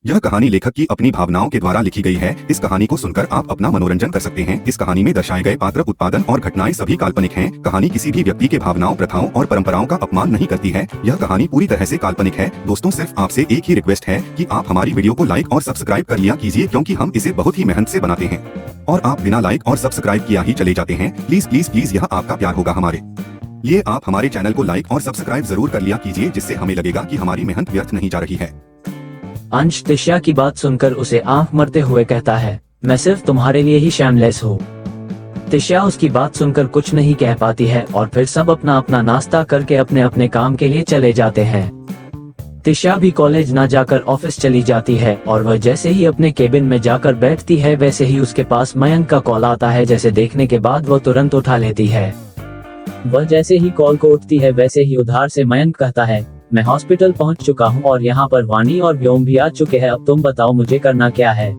यह कहानी लेखक की अपनी भावनाओं के द्वारा लिखी गई है। इस कहानी को सुनकर आप अपना मनोरंजन कर सकते हैं। इस कहानी में दर्शाए गए पात्र, उत्पादन और घटनाएं सभी काल्पनिक हैं। कहानी किसी भी व्यक्ति के भावनाओं, प्रथाओं और परंपराओं का अपमान नहीं करती है। यह कहानी पूरी तरह से काल्पनिक है। दोस्तों, सिर्फ आपसे एक ही रिक्वेस्ट है कि आप हमारी वीडियो को लाइक और सब्सक्राइब कर लिया कीजिए, क्योंकि हम इसे बहुत ही मेहनत से बनाते हैं और आप बिना लाइक और सब्सक्राइब किया ही चले जाते हैं। प्लीज प्लीज प्लीज, यह आपका प्यार होगा हमारे लिए। आप हमारे चैनल को लाइक और सब्सक्राइब जरूर कर लिया कीजिए, जिससे हमें लगेगा कि हमारी मेहनत व्यर्थ नहीं जा रही है। अंश तिशा की बात सुनकर उसे आंख मरते हुए कहता है, मैं सिर्फ तुम्हारे लिए ही शैमलेस हूँ। तिशा उसकी बात सुनकर कुछ नहीं कह पाती है और फिर सब अपना अपना नाश्ता करके अपने अपने काम के लिए चले जाते हैं। तिशा भी कॉलेज ना जाकर ऑफिस चली जाती है और वह जैसे ही अपने केबिन में जाकर बैठती है वैसे ही उसके पास मयंक का कॉल आता है, जैसे देखने के बाद वह तुरंत उठा लेती है। वह जैसे ही कॉल को उठती है वैसे ही उधार से मयंक कहता है, मैं हॉस्पिटल पहुंच चुका हूं और यहाँ पर वाणी और व्योम भी आ चुके हैं, अब तुम बताओ मुझे करना क्या है।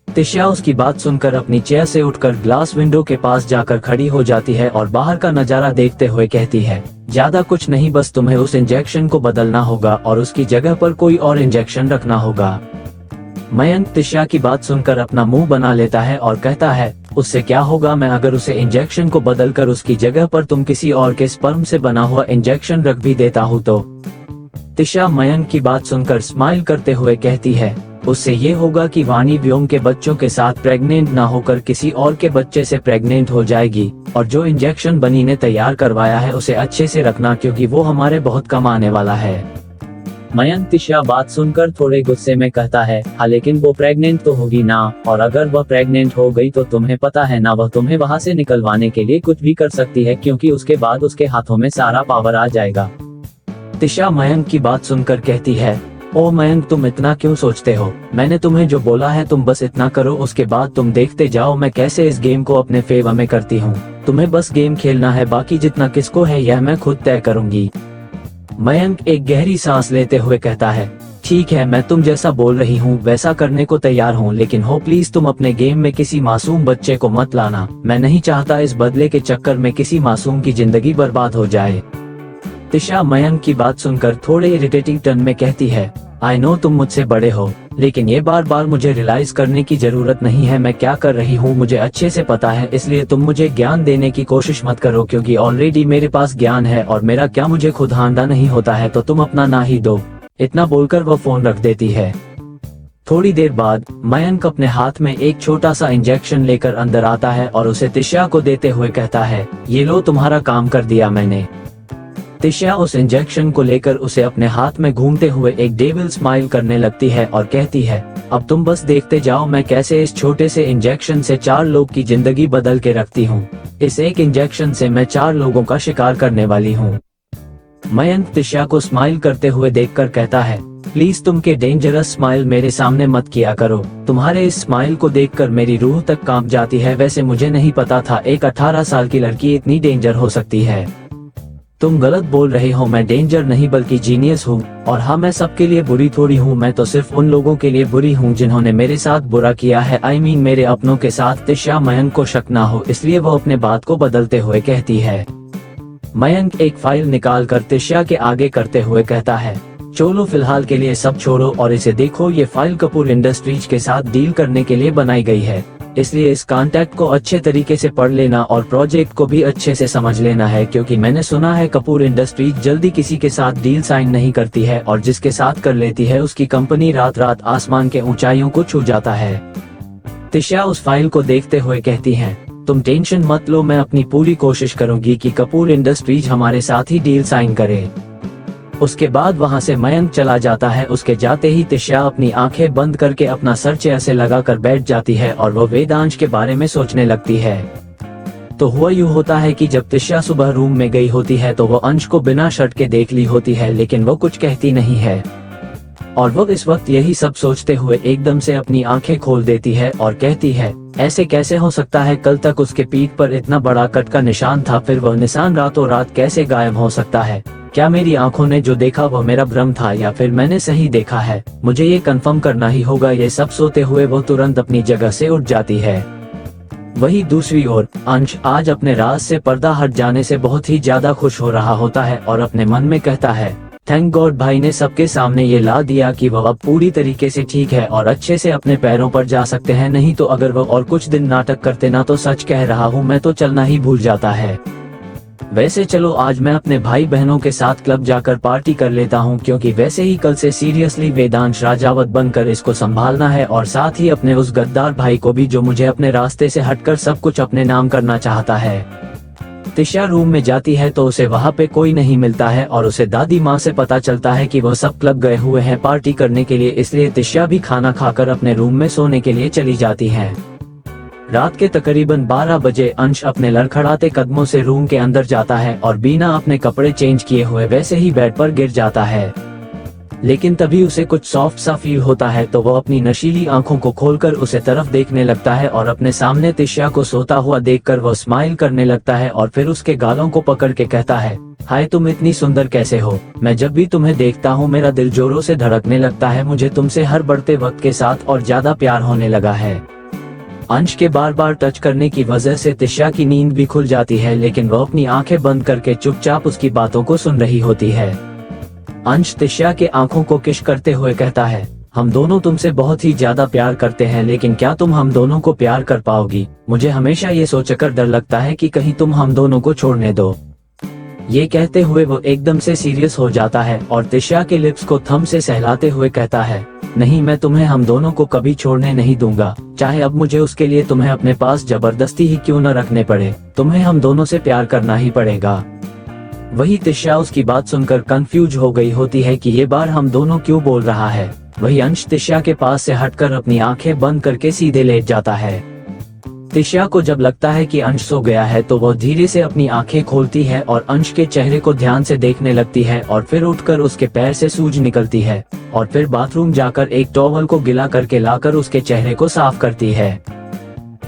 तिशा उसकी बात सुनकर अपनी चेयर से उठकर ग्लास विंडो के पास जाकर खड़ी हो जाती है और बाहर का नजारा देखते हुए कहती है, ज्यादा कुछ नहीं, बस तुम्हें उस इंजेक्शन को बदलना होगा और उसकी जगह पर कोई और इंजेक्शन रखना होगा। मयंक तिशा की बात सुनकर अपना मुंह बना लेता है और कहता है, उससे क्या होगा, मैं अगर उसे इंजेक्शन को बदलकर उसकी जगह पर तुम किसी और के स्पर्म से बना हुआ इंजेक्शन रख भी देता हूँ तो। तिशा मयंक की बात सुनकर स्माइल करते हुए कहती है, उससे ये होगा कि वाणी व्योम के बच्चों के साथ प्रेग्नेंट ना होकर किसी और के बच्चे से प्रेग्नेंट हो जाएगी, और जो इंजेक्शन बनी ने तैयार करवाया है उसे अच्छे से रखना, क्योंकि वो हमारे बहुत कम आने वाला है। मयंक तिशा बात सुनकर थोड़े गुस्से में कहता है, हाँ लेकिन वो प्रेग्नेंट तो होगी ना, और अगर वह प्रेग्नेंट हो गई तो तुम्हें पता है ना, वह तुम्हें वहाँ से निकलवाने के लिए कुछ भी कर सकती है, क्योंकि उसके बाद उसके हाथों में सारा पावर आ जाएगा। तिशा मयंक की बात सुनकर कहती है, ओ मयंक, तुम इतना क्यों सोचते हो, मैंने तुम्हें जो बोला है तुम बस इतना करो, उसके बाद तुम देखते जाओ मैं कैसे इस गेम को अपने फेवर में करती हूँ। तुम्हें बस गेम खेलना है, बाकी जितना किसको है यह मैं खुद तय करूंगी। मयंक एक गहरी सांस लेते हुए कहता है, ठीक है, मैं तुम जैसा बोल रही हूँ वैसा करने को तैयार हूँ, लेकिन हो प्लीज तुम अपने गेम में किसी मासूम बच्चे को मत लाना। मैं नहीं चाहता इस बदले के चक्कर में किसी मासूम की जिंदगी बर्बाद हो जाए। तिशा मयंक की बात सुनकर थोड़े इरिटेटिंग टन में कहती है, आई नो तुम मुझसे बड़े हो, लेकिन ये बार बार मुझे रियलाइज करने की जरूरत नहीं है मैं क्या कर रही हूँ, मुझे अच्छे से पता है, इसलिए तुम मुझे ज्ञान देने की कोशिश मत करो, क्योंकि ऑलरेडी मेरे पास ज्ञान है और मेरा क्या मुझे खुद आंदा नहीं होता है, तो तुम अपना ना ही दो। इतना बोलकर वह फोन रख देती है। थोड़ी देर बाद मयंक अपने हाथ में एक छोटा सा इंजेक्शन लेकर अंदर आता है और उसे तिशा को देते हुए कहता है, ये लो, तुम्हारा काम कर दिया मैंने। तिशा उस इंजेक्शन को लेकर उसे अपने हाथ में घूमते हुए एक डेविल स्माइल करने लगती है और कहती है, अब तुम बस देखते जाओ मैं कैसे इस छोटे से इंजेक्शन से 4 लोग की जिंदगी बदल के रखती हूँ। इस एक इंजेक्शन से मैं 4 लोगों का शिकार करने वाली हूँ। मयंक तिशा को स्माइल करते हुए देखकर कहता है, प्लीज तुम के डेंजरस स्माइल मेरे सामने मत किया करो, तुम्हारे इस स्माइल को देखकर मेरी रूह तक कांप जाती है। वैसे मुझे नहीं पता था एक 18 साल की लड़की इतनी डेंजर हो सकती है। तुम गलत बोल रहे हो, मैं डेंजर नहीं बल्कि जीनियस हूँ, और हाँ मैं सबके लिए बुरी थोड़ी हूँ, मैं तो सिर्फ उन लोगों के लिए बुरी हूँ जिन्होंने मेरे साथ बुरा किया है, आई मीन मेरे अपनों के साथ। तिशा मयंक को शक ना हो इसलिए वो अपने बात को बदलते हुए कहती है। मयंक एक फाइल निकाल कर तिशा के आगे करते हुए कहता है, चलो फिलहाल के लिए सब छोड़ो और इसे देखो, ये फाइल कपूर इंडस्ट्रीज के साथ डील करने के लिए बनाई गई है, इसलिए इस कॉन्टैक्ट को अच्छे तरीके से पढ़ लेना और प्रोजेक्ट को भी अच्छे से समझ लेना है, क्योंकि मैंने सुना है कपूर इंडस्ट्रीज जल्दी किसी के साथ डील साइन नहीं करती है, और जिसके साथ कर लेती है उसकी कंपनी रात रात आसमान के ऊंचाइयों को छू जाता है। तिशा उस फाइल को देखते हुए कहती है, तुम टेंशन मत लो, मैं अपनी पूरी कोशिश करूंगी कि कपूर इंडस्ट्रीज हमारे साथ ही डील साइन करे। उसके बाद वहां से मयंक चला जाता है। उसके जाते ही तिशा अपनी आंखें बंद करके अपना सर चेयर से लगाकर बैठ जाती है और वो वेदांश के बारे में सोचने लगती है। तो हुआ यूं होता है कि जब तिशा सुबह रूम में गई होती है तो वो अंश को बिना शर्ट के देख ली होती है, लेकिन वो कुछ कहती नहीं है, और वो इस वक्त यही सब सोचते हुए एकदम से अपनी आंखें खोल देती है और कहती है, ऐसे कैसे हो सकता है, कल तक उसके पीठ पर इतना बड़ा कट का निशान था, फिर वह निशान रातों रात कैसे गायब हो सकता है? क्या मेरी आंखों ने जो देखा वह मेरा भ्रम था या फिर मैंने सही देखा है? मुझे ये कंफर्म करना ही होगा। ये सब सोते हुए वो तुरंत अपनी जगह से उठ जाती है। वही दूसरी ओर अंश आज अपने राज से पर्दा हट जाने से बहुत ही ज्यादा खुश हो रहा होता है और अपने मन में कहता है, थैंक गॉड भाई ने सबके सामने ये ला दिया कि वह अब पूरी तरीके से ठीक है और अच्छे से अपने पैरों पर जा सकते हैं, नहीं तो अगर वह और कुछ दिन नाटक करते ना तो सच कह रहा हूँ मैं तो चलना ही भूल जाता है। वैसे चलो आज मैं अपने भाई बहनों के साथ क्लब जाकर पार्टी कर लेता हूँ, क्योंकि वैसे ही कल से सीरियसली वेदांश राजावत बनकर इसको संभालना है और साथ ही अपने उस गद्दार भाई को भी जो मुझे अपने रास्ते से हटकर सब कुछ अपने नाम करना चाहता है। तिशा रूम में जाती है तो उसे वहाँ पे कोई नहीं मिलता है और उसे दादी माँ से पता चलता है कि वह सब क्लब गए हुए हैं पार्टी करने के लिए, इसलिए तिशा भी खाना खाकर अपने रूम में सोने के लिए चली जाती है। रात के तकरीबन 12 बजे अंश अपने लड़खड़ाते कदमों से रूम के अंदर जाता है और बिना अपने कपड़े चेंज किए हुए वैसे ही बेड पर गिर जाता है। लेकिन तभी उसे कुछ सॉफ्ट सा फील होता है तो वह अपनी नशीली आंखों को खोलकर उसे तरफ देखने लगता है और अपने सामने तिशा को सोता हुआ देखकर वह स्माइल करने लगता है और फिर उसके गालों को पकड़ के कहता है, हाय तुम इतनी सुंदर कैसे हो, मैं जब भी तुम्हें देखता हूँ मेरा दिल जोरों से धड़कने लगता है, मुझे तुमसे हर बढ़ते वक्त के साथ और ज्यादा प्यार होने लगा है। अंश के बार बार टच करने की वजह से तिशा की नींद भी खुल जाती है, लेकिन वह अपनी आंखें बंद करके चुपचाप उसकी बातों को सुन रही होती है। अंश तिशा के आंखों को किश करते हुए कहता है, हम दोनों तुमसे बहुत ही ज्यादा प्यार करते हैं, लेकिन क्या तुम हम दोनों को प्यार कर पाओगी? मुझे हमेशा ये सोचकर डर लगता है कि कहीं तुम हम दोनों को छोड़ने दो। ये कहते हुए वो एकदम से सीरियस हो जाता है और तिशा के लिप्स को थंब से सहलाते हुए कहता है, नहीं मैं तुम्हें हम दोनों को कभी छोड़ने नहीं दूंगा, चाहे अब मुझे उसके लिए तुम्हें अपने पास जबरदस्ती ही क्यों न रखने पड़े, तुम्हें हम दोनों से प्यार करना ही पड़ेगा। वही तिशा उसकी बात सुनकर कंफ्यूज हो गई होती है कि ये बार हम दोनों क्यों बोल रहा है। वही अंश तिशा के पास से हटकर अपनी आंखें बंद करके सीधे लेट जाता है। तिशा को जब लगता है कि अंश सो गया है तो वह धीरे से अपनी आंखें खोलती है और अंश के चेहरे को ध्यान से देखने लगती है और फिर उठकर उसके पैर से सूज निकलती है और फिर बाथरूम जाकर एक टॉवल को गिला करके लाकर उसके चेहरे को साफ करती है।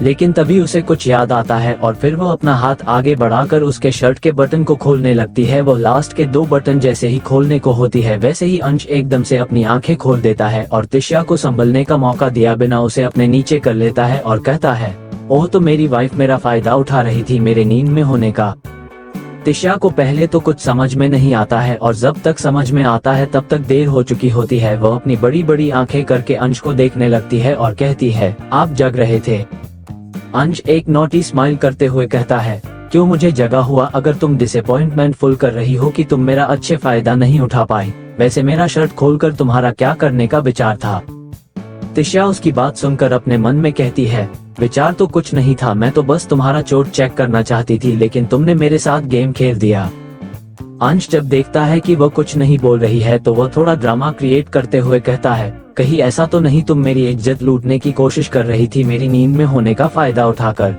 लेकिन तभी उसे कुछ याद आता है और फिर वो अपना हाथ आगे बढ़ाकर उसके शर्ट के बटन को खोलने लगती है। वो लास्ट के 2 बटन जैसे ही खोलने को होती है वैसे ही अंश एकदम से अपनी आंखें खोल देता है और तिशा को संभलने का मौका दिया बिना उसे अपने नीचे कर लेता है और कहता है, ओह तो मेरी वाइफ मेरा फायदा उठा रही थी मेरे नींद में होने का। तिशा को पहले तो कुछ समझ में नहीं आता है और जब तक समझ में आता है तब तक देर हो चुकी होती है। वह अपनी बड़ी बड़ी आंखें करके अंश को देखने लगती है और कहती है, आप जग रहे थे? अंश एक नॉटी स्माइल करते हुए कहता है, क्यों मुझे जगा हुआ अगर तुम डिसअपॉइंटमेंट फुल कर रही हो कि तुम मेरा अच्छे फायदा नहीं उठा पाई। वैसे मेरा शर्ट खोलकर तुम्हारा क्या करने का विचार था? तिशा उसकी बात सुनकर अपने मन में कहती है, विचार तो कुछ नहीं था, मैं तो बस तुम्हारा चोट चेक करना चाहती थी, लेकिन तुमने मेरे साथ गेम खेल दिया। अंश जब देखता है कि वह कुछ नहीं बोल रही है तो वह थोड़ा ड्रामा क्रिएट करते हुए कहता है, कहीं ऐसा तो नहीं तुम मेरी इज्जत लूटने की कोशिश कर रही थी मेरी नींद में होने का फायदा उठाकर?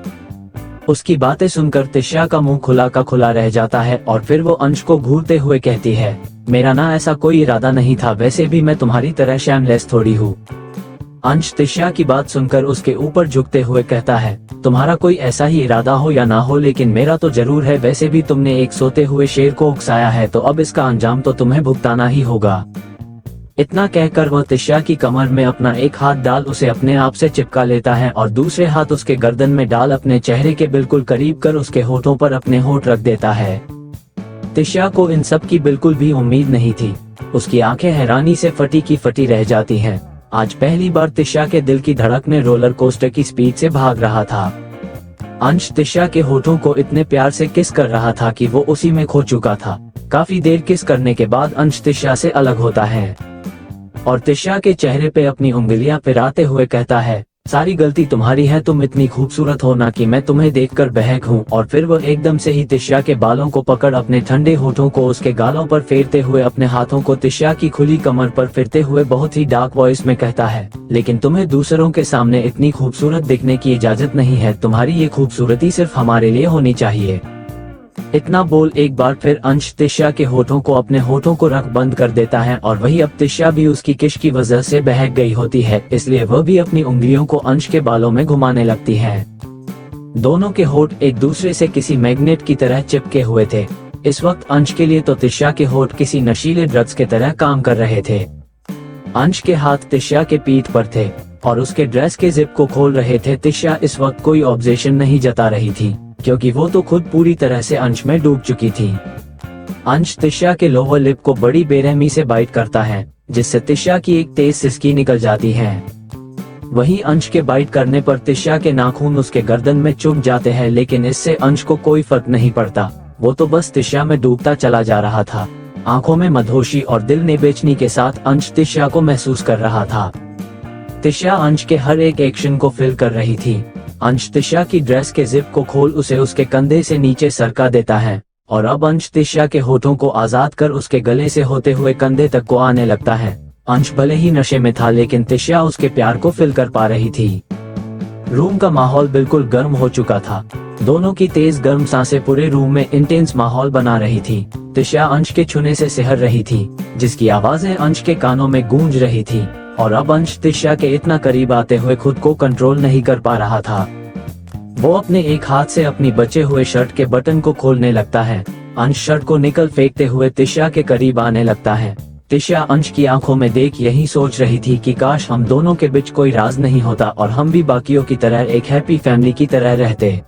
उसकी बातें सुनकर तिशा का मुंह खुला का खुला रह जाता है और फिर वो अंश को घूरते हुए कहती है, मेरा ना ऐसा कोई इरादा नहीं था, वैसे भी मैं तुम्हारी तरह शैमलेस थोड़ी हूँ। अंश तिशा की बात सुनकर उसके ऊपर झुकते हुए कहता है, तुम्हारा कोई ऐसा ही इरादा हो या ना हो लेकिन मेरा तो जरूर है। वैसे भी तुमने एक सोते हुए शेर को उकसाया है तो अब इसका अंजाम तो तुम्हें भुगताना ही होगा। इतना कहकर वह तिशा की कमर में अपना एक हाथ डाल उसे अपने आप से चिपका लेता है और दूसरे हाथ उसके गर्दन में डाल अपने चेहरे के बिल्कुल करीब कर उसके होठों पर अपने होठ रख देता है। तिशा को इन सब की बिल्कुल भी उम्मीद नहीं थी। उसकी आंखें हैरानी से फटी की फटी रह जाती हैं। आज पहली बार तिशा के दिल की धड़कने रोलर कोस्टर की स्पीड से भाग रहा था। अंश तिशा के होठों को इतने प्यार से किस कर रहा था कि वो उसी में खो चुका था। काफी देर किस करने के बाद अंश तिशा से अलग होता है और तिशा के चेहरे पे अपनी उंगलियां फिराते हुए कहता है, सारी गलती तुम्हारी है, तुम इतनी खूबसूरत हो ना कि मैं तुम्हें देखकर बहक हूँ। और फिर वह एकदम से ही तिशा के बालों को पकड़ अपने ठंडे होठों को उसके गालों पर फेरते हुए अपने हाथों को तिशा की खुली कमर पर फिरते हुए बहुत ही डार्क वॉइस में कहता है, लेकिन तुम्हें दूसरों के सामने इतनी खूबसूरत दिखने की इजाजत नहीं है, तुम्हारी ये खूबसूरती सिर्फ हमारे लिए होनी चाहिए। इतना बोल एक बार फिर अंश तिशा के होठों को अपने होठों को रख बंद कर देता है और वही अब तिशा भी उसकी किश की वजह से बहक गई होती है, इसलिए वह भी अपनी उंगलियों को अंश के बालों में घुमाने लगती है। दोनों के होठ एक दूसरे से किसी मैग्नेट की तरह चिपके हुए थे। इस वक्त अंश के लिए तो तिशा के होठ किसी नशीले ड्रग्स के तरह काम कर रहे थे। अंश के हाथ तिशा के पीठ पर थे और उसके ड्रेस के जिप को खोल रहे थे। तिशा इस वक्त कोई ऑब्जेक्शन नहीं जता रही थी क्योंकि वो तो खुद पूरी तरह से अंश में डूब चुकी थी। अंश तिशा के लोअर लिप को बड़ी बेरहमी से बाइट करता है, जिससे तिशा की एक तेज सिसकी निकल जाती है। वहीं अंश के बाइट करने पर तिशा के नाखून उसके गर्दन में चुभ जाते हैं, लेकिन इससे अंश को कोई फर्क नहीं पड़ता। वो तो बस तिशा में डूबता चला जा रहा था। आंखों में मदहोशी और दिल ने बेचनी के साथ अंश तिशा को महसूस कर रहा था। तिशा अंश के हर एक एक्शन को फील कर रही थी। अंश तिशा की ड्रेस के जिप को खोल उसे उसके कंधे से नीचे सरका देता है और अब अंश तिशा के होठों को आजाद कर उसके गले से होते हुए कंधे तक को आने लगता है। अंश भले ही नशे में था, लेकिन तिशा उसके प्यार को फील कर पा रही थी। रूम का माहौल बिल्कुल गर्म हो चुका था। दोनों की तेज गर्म सांसें पूरे रूम में इंटेंस माहौल बना रही थी। तिशा अंश के छूने से सिहर रही थी, जिसकी आवाजें अंश के कानों में गूंज रही थी और अब अंश तिशा के इतना करीब आते हुए खुद को कंट्रोल नहीं कर पा रहा था। वो अपने एक हाथ से अपनी बचे हुए शर्ट के बटन को खोलने लगता है। अंश शर्ट को निकल फेंकते हुए तिशा के करीब आने लगता है। तिशा अंश की आंखों में देख यही सोच रही थी कि काश हम दोनों के बीच कोई राज नहीं होता और हम भी बाकियों की तरह एक हैप्पी फैमिली की तरह रहते।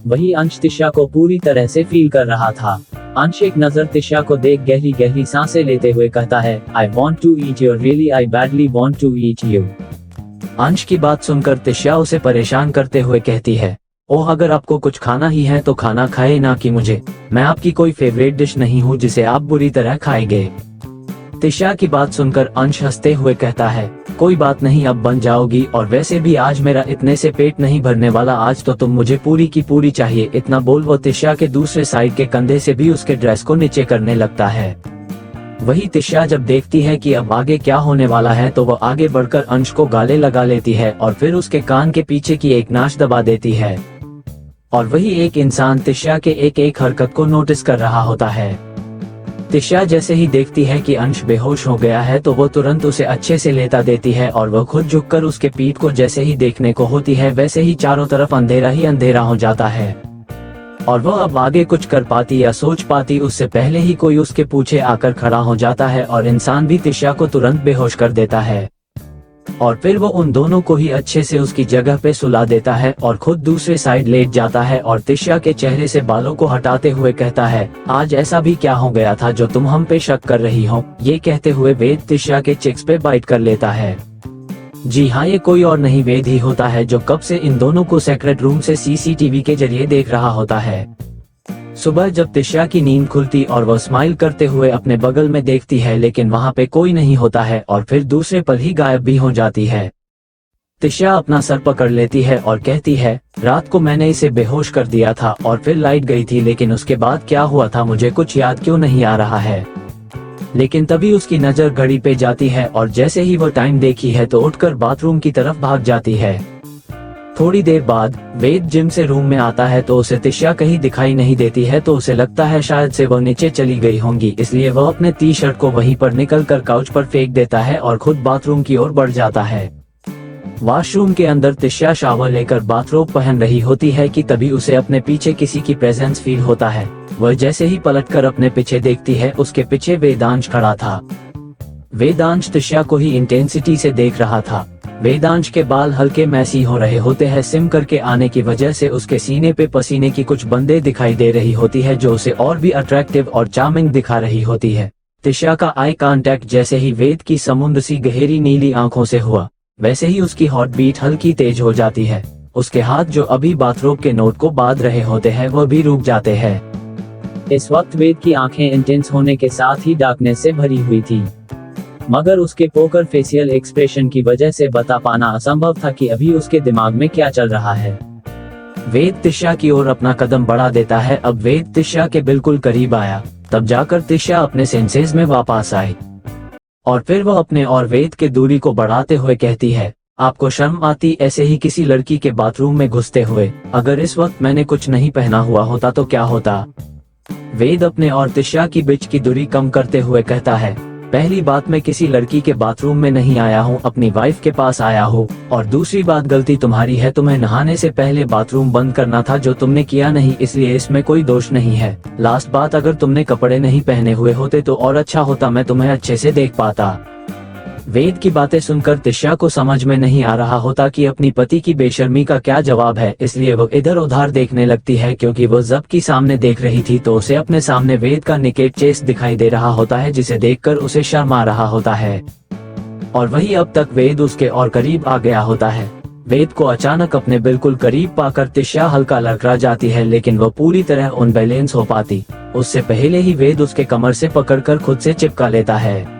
वही अंश तिशा को पूरी तरह से फील कर रहा था। अंश एक नजर तिशा को देख गहरी गहरी सांसें लेते हुए कहता है, I want to eat you, really I badly want to eat you। अंश की बात सुनकर तिशा उसे परेशान करते हुए कहती है, ओह अगर आपको कुछ खाना ही है तो खाना खाए, ना कि मुझे। मैं आपकी कोई फेवरेट डिश नहीं हूँ जिसे आप बुरी तरह खाएंगे। तिशा की बात सुनकर अंश हंसते हुए कहता है, कोई बात नहीं, अब बन जाओगी, और वैसे भी आज मेरा इतने से पेट नहीं भरने वाला, आज तो तुम मुझे पूरी की पूरी चाहिए। इतना बोल वो तिशा के दूसरे साइड के कंधे से भी उसके ड्रेस को नीचे करने लगता है। वही तिशा जब देखती है कि अब आगे क्या होने वाला है तो वह आगे बढ़कर अंश को गाले लगा लेती है और फिर उसके कान के पीछे की एक नाश दबा देती है। और वही एक इंसान तिशा के एक एक हरकत को नोटिस कर रहा होता है। तिशा जैसे ही देखती है कि अंश बेहोश हो गया है तो वो तुरंत उसे अच्छे से लेटा देती है और वह खुद झुककर उसके पीठ को जैसे ही देखने को होती है वैसे ही चारों तरफ अंधेरा ही अंधेरा हो जाता है। और वह अब आगे कुछ कर पाती या सोच पाती उससे पहले ही कोई उसके पीछे आकर खड़ा हो जाता है और इंसान भी तिशा को तुरंत बेहोश कर देता है। और फिर वो उन दोनों को ही अच्छे से उसकी जगह पे सुला देता है और खुद दूसरे साइड लेट जाता है और तिशा के चेहरे से बालों को हटाते हुए कहता है, आज ऐसा भी क्या हो गया था जो तुम हम पे शक कर रही हो। ये कहते हुए वेद तिशा के चिक्स पे बाइट कर लेता है। जी हाँ, ये कोई और नहीं वेद ही होता है जो कब से इन दोनों को सेक्रेट रूम से सीसीटीवी के जरिए देख रहा होता है। सुबह जब तिशा की नींद खुलती और वह स्माइल करते हुए अपने बगल में देखती है लेकिन वहाँ पे कोई नहीं होता है और फिर दूसरे पल ही गायब भी हो जाती है। तिशा अपना सर पकड़ लेती है और कहती है, रात को मैंने इसे बेहोश कर दिया था और फिर लाइट गई थी, लेकिन उसके बाद क्या हुआ था मुझे कुछ याद क्यों नहीं आ रहा है। लेकिन तभी उसकी नजर घड़ी पे जाती है और जैसे ही वो टाइम देखी है तो उठकर बाथरूम की तरफ भाग जाती है। थोड़ी देर बाद वेद जिम से रूम में आता है तो उसे तिशा कहीं दिखाई नहीं देती है तो उसे लगता है शायद से वह नीचे चली गई होंगी, इसलिए वह अपने टी शर्ट को वहीं पर निकल कर काउच पर फेंक देता है और खुद बाथरूम की ओर बढ़ जाता है। वॉशरूम के अंदर तिशा शावर लेकर बाथरोब पहन रही होती है कि तभी उसे अपने पीछे किसी की प्रेजेंस फील होता है। वह जैसे ही पलटकर अपने पीछे देखती है उसके पीछे वेदांश खड़ा था। वेदांश तिशा को ही इंटेंसिटी से देख रहा था। वेदांश के बाल हल्के मैसी हो रहे होते हैं, सिम करके आने की वजह से उसके सीने पे पसीने की कुछ बूंदें दिखाई दे रही होती है जो उसे और भी अट्रैक्टिव और चार्मिंग दिखा रही होती है। तिशा का आई कांटेक्ट जैसे ही वेद की समुद्र सी गहरी नीली आंखों से हुआ वैसे ही उसकी हार्ट बीट हल्की तेज हो जाती है। उसके हाथ जो अभी बाथरोब के नोट को बांध रहे होते हैं वह भी रुक जाते हैं। इस वक्त वेद की आंखें इंटेंस होने के साथ ही डार्कनेस से भरी हुई थी, मगर उसके पोकर फेशियल एक्सप्रेशन की वजह से बता पाना असंभव था कि अभी उसके दिमाग में क्या चल रहा है। वेद तिशा की ओर अपना कदम बढ़ा देता है। अब वेद तिशा के बिल्कुल करीब आया, तब जाकर तिशा अपने सेंसेस में वापस आई और फिर वह अपने और वेद के दूरी को बढ़ाते हुए कहती है, आपको शर्म आती ऐसे ही किसी लड़की के बाथरूम में घुसते हुए? अगर इस वक्त मैंने कुछ नहीं पहना हुआ होता तो क्या होता? वेद अपने और तिशा की बीच की दूरी कम करते हुए कहता है, पहली बात मैं किसी लड़की के बाथरूम में नहीं आया हूँ, अपनी वाइफ के पास आया हूँ। और दूसरी बात, गलती तुम्हारी है, तुम्हें नहाने से पहले बाथरूम बंद करना था जो तुमने किया नहीं, इसलिए इसमें कोई दोष नहीं है। लास्ट बात, अगर तुमने कपड़े नहीं पहने हुए होते तो और अच्छा होता, मैं तुम्हें अच्छे से देख पाता। वेद की बातें सुनकर तिशा को समझ में नहीं आ रहा होता कि अपनी पति की बेशर्मी का क्या जवाब है, इसलिए वो इधर उधर देखने लगती है। क्योंकि वो जब की सामने देख रही थी तो उसे अपने सामने वेद का निकेट चेस्ट दिखाई दे रहा होता है, जिसे देखकर उसे शर्म आ रहा होता है। और वही अब तक वेद उसके और करीब आ गया होता है। वेद को अचानक अपने बिल्कुल करीब पाकर तिशा हल्का लड़खड़ा जाती है, लेकिन वो पूरी तरह अनबैलेंस हो पाती उससे पहले ही वेद उसके कमर से पकड़कर खुद से चिपका लेता है।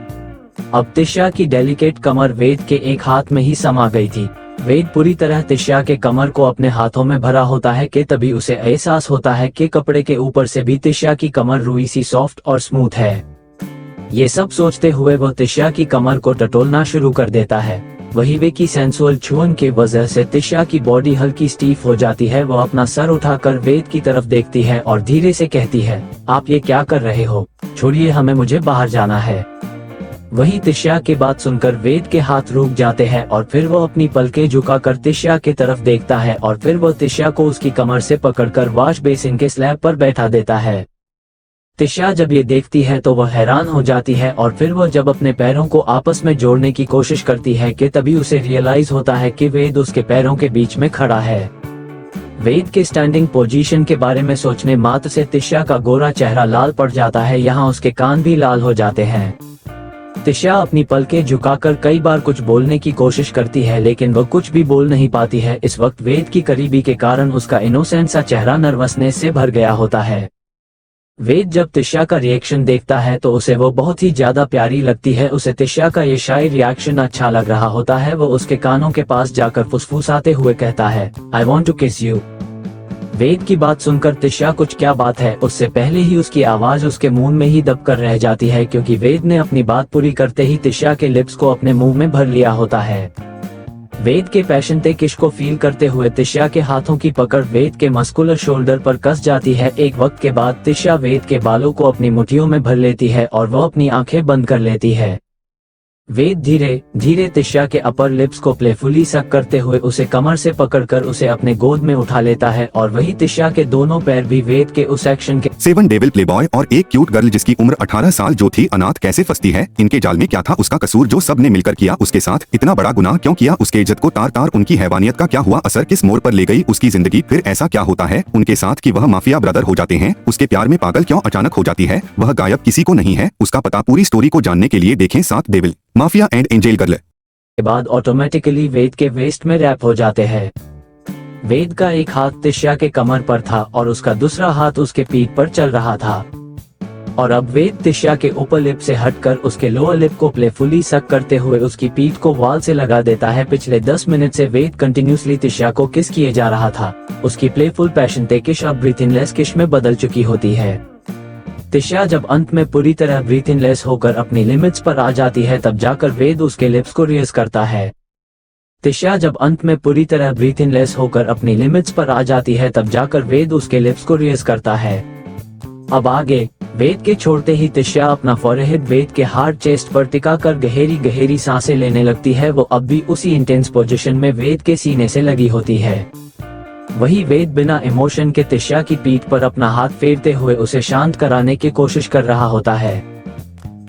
अब तिशा की डेलिकेट कमर वेद के एक हाथ में ही समा गई थी। वेद पूरी तरह तिशा के कमर को अपने हाथों में भरा होता है कि तभी उसे एहसास होता है कि कपड़े के ऊपर से भी तिशा की कमर रुई सी सॉफ्ट और स्मूथ है। ये सब सोचते हुए वो तिशा की कमर को टटोलना शुरू कर देता है। वही वे की सेंसुअल छुअन की वजह से तिशा की बॉडी हल्की स्टीफ हो जाती है। वो अपना सर उठाकर वेद की तरफ देखती है और धीरे से कहती है, आप ये क्या कर रहे हो? छोड़िए, हमें मुझे बाहर जाना है। वही तिशा की बात सुनकर वेद के हाथ रुक जाते हैं और फिर वो अपनी पलकें झुकाकर तिशा की तरफ देखता है और फिर वो तिशा को उसकी कमर से पकड़कर वॉश बेसिन के स्लैब पर बैठा देता है। तिशा जब ये देखती है तो वह हैरान हो जाती है और फिर वो जब अपने पैरों को आपस में जोड़ने की कोशिश करती है कि तभी उसे रियलाइज होता है कि वेद उसके पैरों के बीच में खड़ा है। वेद के स्टैंडिंग पोजीशन के बारे में सोचने मात्र से तिशा का गोरा चेहरा लाल पड़ जाता है, यहाँ उसके कान भी लाल हो जाते हैं। तिशा अपनी पलकें झुकाकर कई बार कुछ बोलने की कोशिश करती है, लेकिन वह कुछ भी बोल नहीं पाती है। इस वक्त वेद की करीबी के कारण उसका इनोसेंट सा चेहरा नर्वसनेस से भर गया होता है। वेद जब तिशा का रिएक्शन देखता है तो उसे वो बहुत ही ज्यादा प्यारी लगती है। उसे तिशा का ये शाई रिएक्शन अच्छा लग रहा होता है। वो उसके कानों के पास जाकर फुसफुसाते हुए कहता है, आई वॉन्ट टू किस यू। वेद की बात सुनकर तिशा कुछ क्या बात है, उससे पहले ही उसकी आवाज उसके मुंह में ही दबकर रह जाती है, क्योंकि वेद ने अपनी बात पूरी करते ही तिशा के लिप्स को अपने मुंह में भर लिया होता है। वेद के पैशनेट किस को फील करते हुए तिशा के हाथों की पकड़ वेद के मस्कुलर शोल्डर पर कस जाती है। एक वक्त के बाद तिशा वेद के बालों को अपनी मुट्ठियों में भर लेती है और वह अपनी आंखें बंद कर लेती है। वेद धीरे धीरे तिशा के अपर लिप्स को प्लेफुली सक करते हुए उसे कमर से पकड़कर उसे अपने गोद में उठा लेता है और वही तिशा के दोनों पैर भी वेद के उस एक्शन के 7 डेविल प्लेबॉय और एक क्यूट गर्ल जिसकी उम्र 18 साल जो थी अनाथ कैसे फंसती है? इनके जाल में क्या था उसका कसूर जो सब ने मिलकर किया उसके साथ? इतना बड़ा गुनाह क्यों किया? उसके इज्जत को तार तार उनकी हैवानियत का क्या हुआ असर? किस मोड़ पर ले गई उसकी जिंदगी? फिर ऐसा क्या होता है उनके साथ कि वह माफिया ब्रदर हो जाते हैं? उसके प्यार में पागल क्यों अचानक हो जाती है? वह गायब किसी को नहीं है उसका पता। पूरी स्टोरी को जानने के लिए देखें 7 devil mafia and angel girl. के बाद ऑटोमेटिकली वेद के वेस्ट में रैप हो जाते हैं। वेद का एक हाथ तिशा के कमर पर था और उसका दूसरा हाथ उसके पीठ पर चल रहा था और अब वेद तिशा के ऊपर लिप से हटकर उसके लोअर लिप को प्लेफुली सक करते हुए उसकी पीठ को वाल से लगा देता है। पिछले 10 मिनट से वेद कंटिन्यूसली तिशा को किस किए जा रहा था। उसकी प्लेफुल पैशन ते किश अब ब्रीथिंगलेस किश में बदल चुकी होती है। तिशा जब अंत में पूरी तरह ब्रीथिंगलेस होकर अपनी लिमिट्स पर आ जाती है तब जाकर वेद उसके लिप्स को रेज करता है। तिशा जब अंत में पूरी तरह ब्रीथिंगलेस होकर अपनी लिमिट्स पर आ जाती है तब जाकर वेद उसके लिप्स को रेज करता है। अब आगे वेद के छोड़ते ही तिशा अपना फॉरहेड वेद के हार्ड चेस्ट पर टिकाकर गहरी गहरी सांसें लेने लगती है। वो अब भी उसी इंटेंस पोजीशन में वेद के सीने से लगी होती है। वही वेद बिना इमोशन के तिशा की पीठ पर अपना हाथ फेरते हुए उसे शांत कराने की कोशिश कर रहा होता है।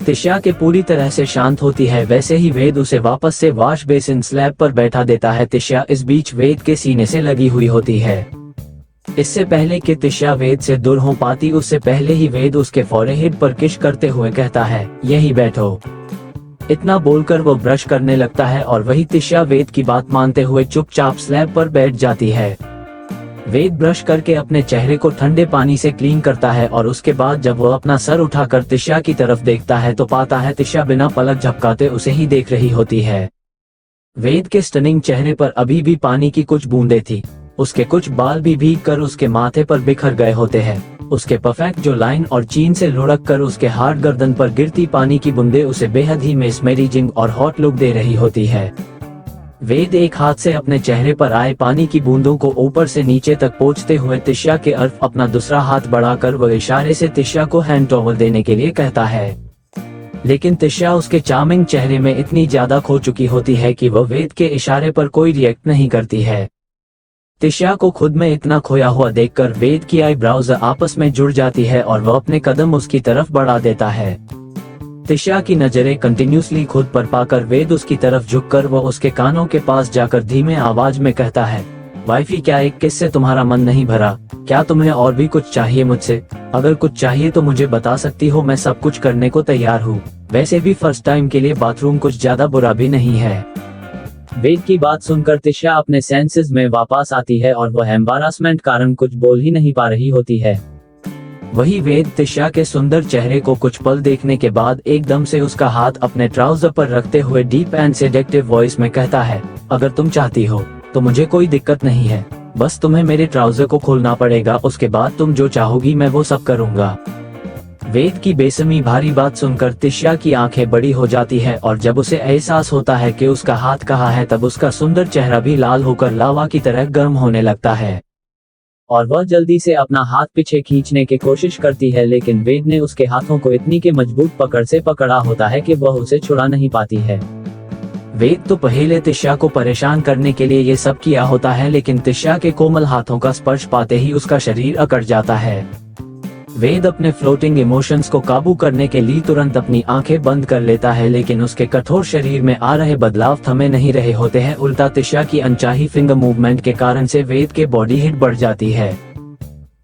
तिशा के पूरी तरह से शांत होती है, वैसे ही वेद उसे वापस से वॉश बेसिन स्लैब पर बैठा देता है। तिशा इस बीच वेद के सीने से लगी हुई होती है। इससे पहले कि तिशा वेद से दूर हो पाती उससे पहले ही वेद उसके फॉरहेड पर किश करते हुए कहता है, यही बैठो। इतना बोलकर वो ब्रश करने लगता है और वही तिशा वेद की बात मानते हुए चुपचाप स्लैब पर बैठ जाती है। वेद ब्रश करके अपने चेहरे को ठंडे पानी से क्लीन करता है और उसके बाद जब वो अपना सर उठाकर तिशा की तरफ देखता है तो पाता है तिशा बिना पलक झपकाते उसे ही देख रही होती है। वेद के स्टनिंग चेहरे पर अभी भी पानी की कुछ बूंदें थी। उसके कुछ बाल भी भीग कर उसके माथे पर बिखर गए होते हैं। उसके परफेक्ट जो लाइन और चीन से लुढ़क कर उसके हार्ड गर्दन पर गिरती पानी की बूंदें उसे बेहद ही मेस्मराइजिंग और हॉट लुक दे रही होती है। वेद एक हाथ से अपने चेहरे पर आए पानी की बूंदों को ऊपर से नीचे तक पोंछते हुए तिशा के अर्फ अपना दूसरा हाथ बढ़ाकर वह इशारे से तिशा को हैंड टॉवल देने के लिए कहता है। लेकिन तिशा उसके चार्मिंग चेहरे में इतनी ज्यादा खो चुकी होती है कि वह वेद के इशारे पर कोई रिएक्ट नहीं करती है। तिशा को खुद में इतना खोया हुआ देखकर वेद की आईब्राउज आपस में जुड़ जाती है और वह अपने कदम उसकी तरफ बढ़ा देता है। तिशा की नजरें कंटिन्यूसली खुद पर पाकर वेद उसकी तरफ झुककर वह उसके कानों के पास जाकर धीमे आवाज में कहता है, वाइफी क्या एक किस से तुम्हारा मन नहीं भरा? क्या तुम्हें और भी कुछ चाहिए मुझसे? अगर कुछ चाहिए तो मुझे बता सकती हो, मैं सब कुछ करने को तैयार हूँ। वैसे भी फर्स्ट टाइम के लिए बाथरूम कुछ ज्यादा बुरा भी नहीं है। वेद की बात सुनकर तिशा अपने सेंसेस में वापस आती है और वह एम्बारासमेंट कारण कुछ बोल ही नहीं पा रही होती है। वही वेद तिशा के सुंदर चेहरे को कुछ पल देखने के बाद एकदम से उसका हाथ अपने ट्राउजर पर रखते हुए डीप एंड सेडेक्टिव वॉइस में कहता है, अगर तुम चाहती हो तो मुझे कोई दिक्कत नहीं है, बस तुम्हें मेरे ट्राउजर को खोलना पड़ेगा, उसके बाद तुम जो चाहोगी मैं वो सब करूंगा। वेद की बेसमी भारी बात सुनकर तिशा की आंखें बड़ी हो जाती है और जब उसे एहसास होता है कि उसका हाथ कहाँ है तब उसका सुंदर चेहरा भी लाल होकर लावा की तरह गर्म होने लगता है और वह जल्दी से अपना हाथ पीछे खींचने की कोशिश करती है, लेकिन वेद ने उसके हाथों को इतनी के मजबूत पकड़ से पकड़ा होता है कि वह उसे छुड़ा नहीं पाती है। वेद तो पहले तिशा को परेशान करने के लिए ये सब किया होता है, लेकिन तिशा के कोमल हाथों का स्पर्श पाते ही उसका शरीर अकड़ जाता है। वेद अपने फ्लोटिंग इमोशंस को काबू करने के लिए तुरंत अपनी आंखें बंद कर लेता है, लेकिन उसके कठोर शरीर में आ रहे बदलाव थमे नहीं रहे होते हैं। उल्टा तिशा की अनचाही फिंगर मूवमेंट के कारण से वेद के बॉडी हिट बढ़ जाती है।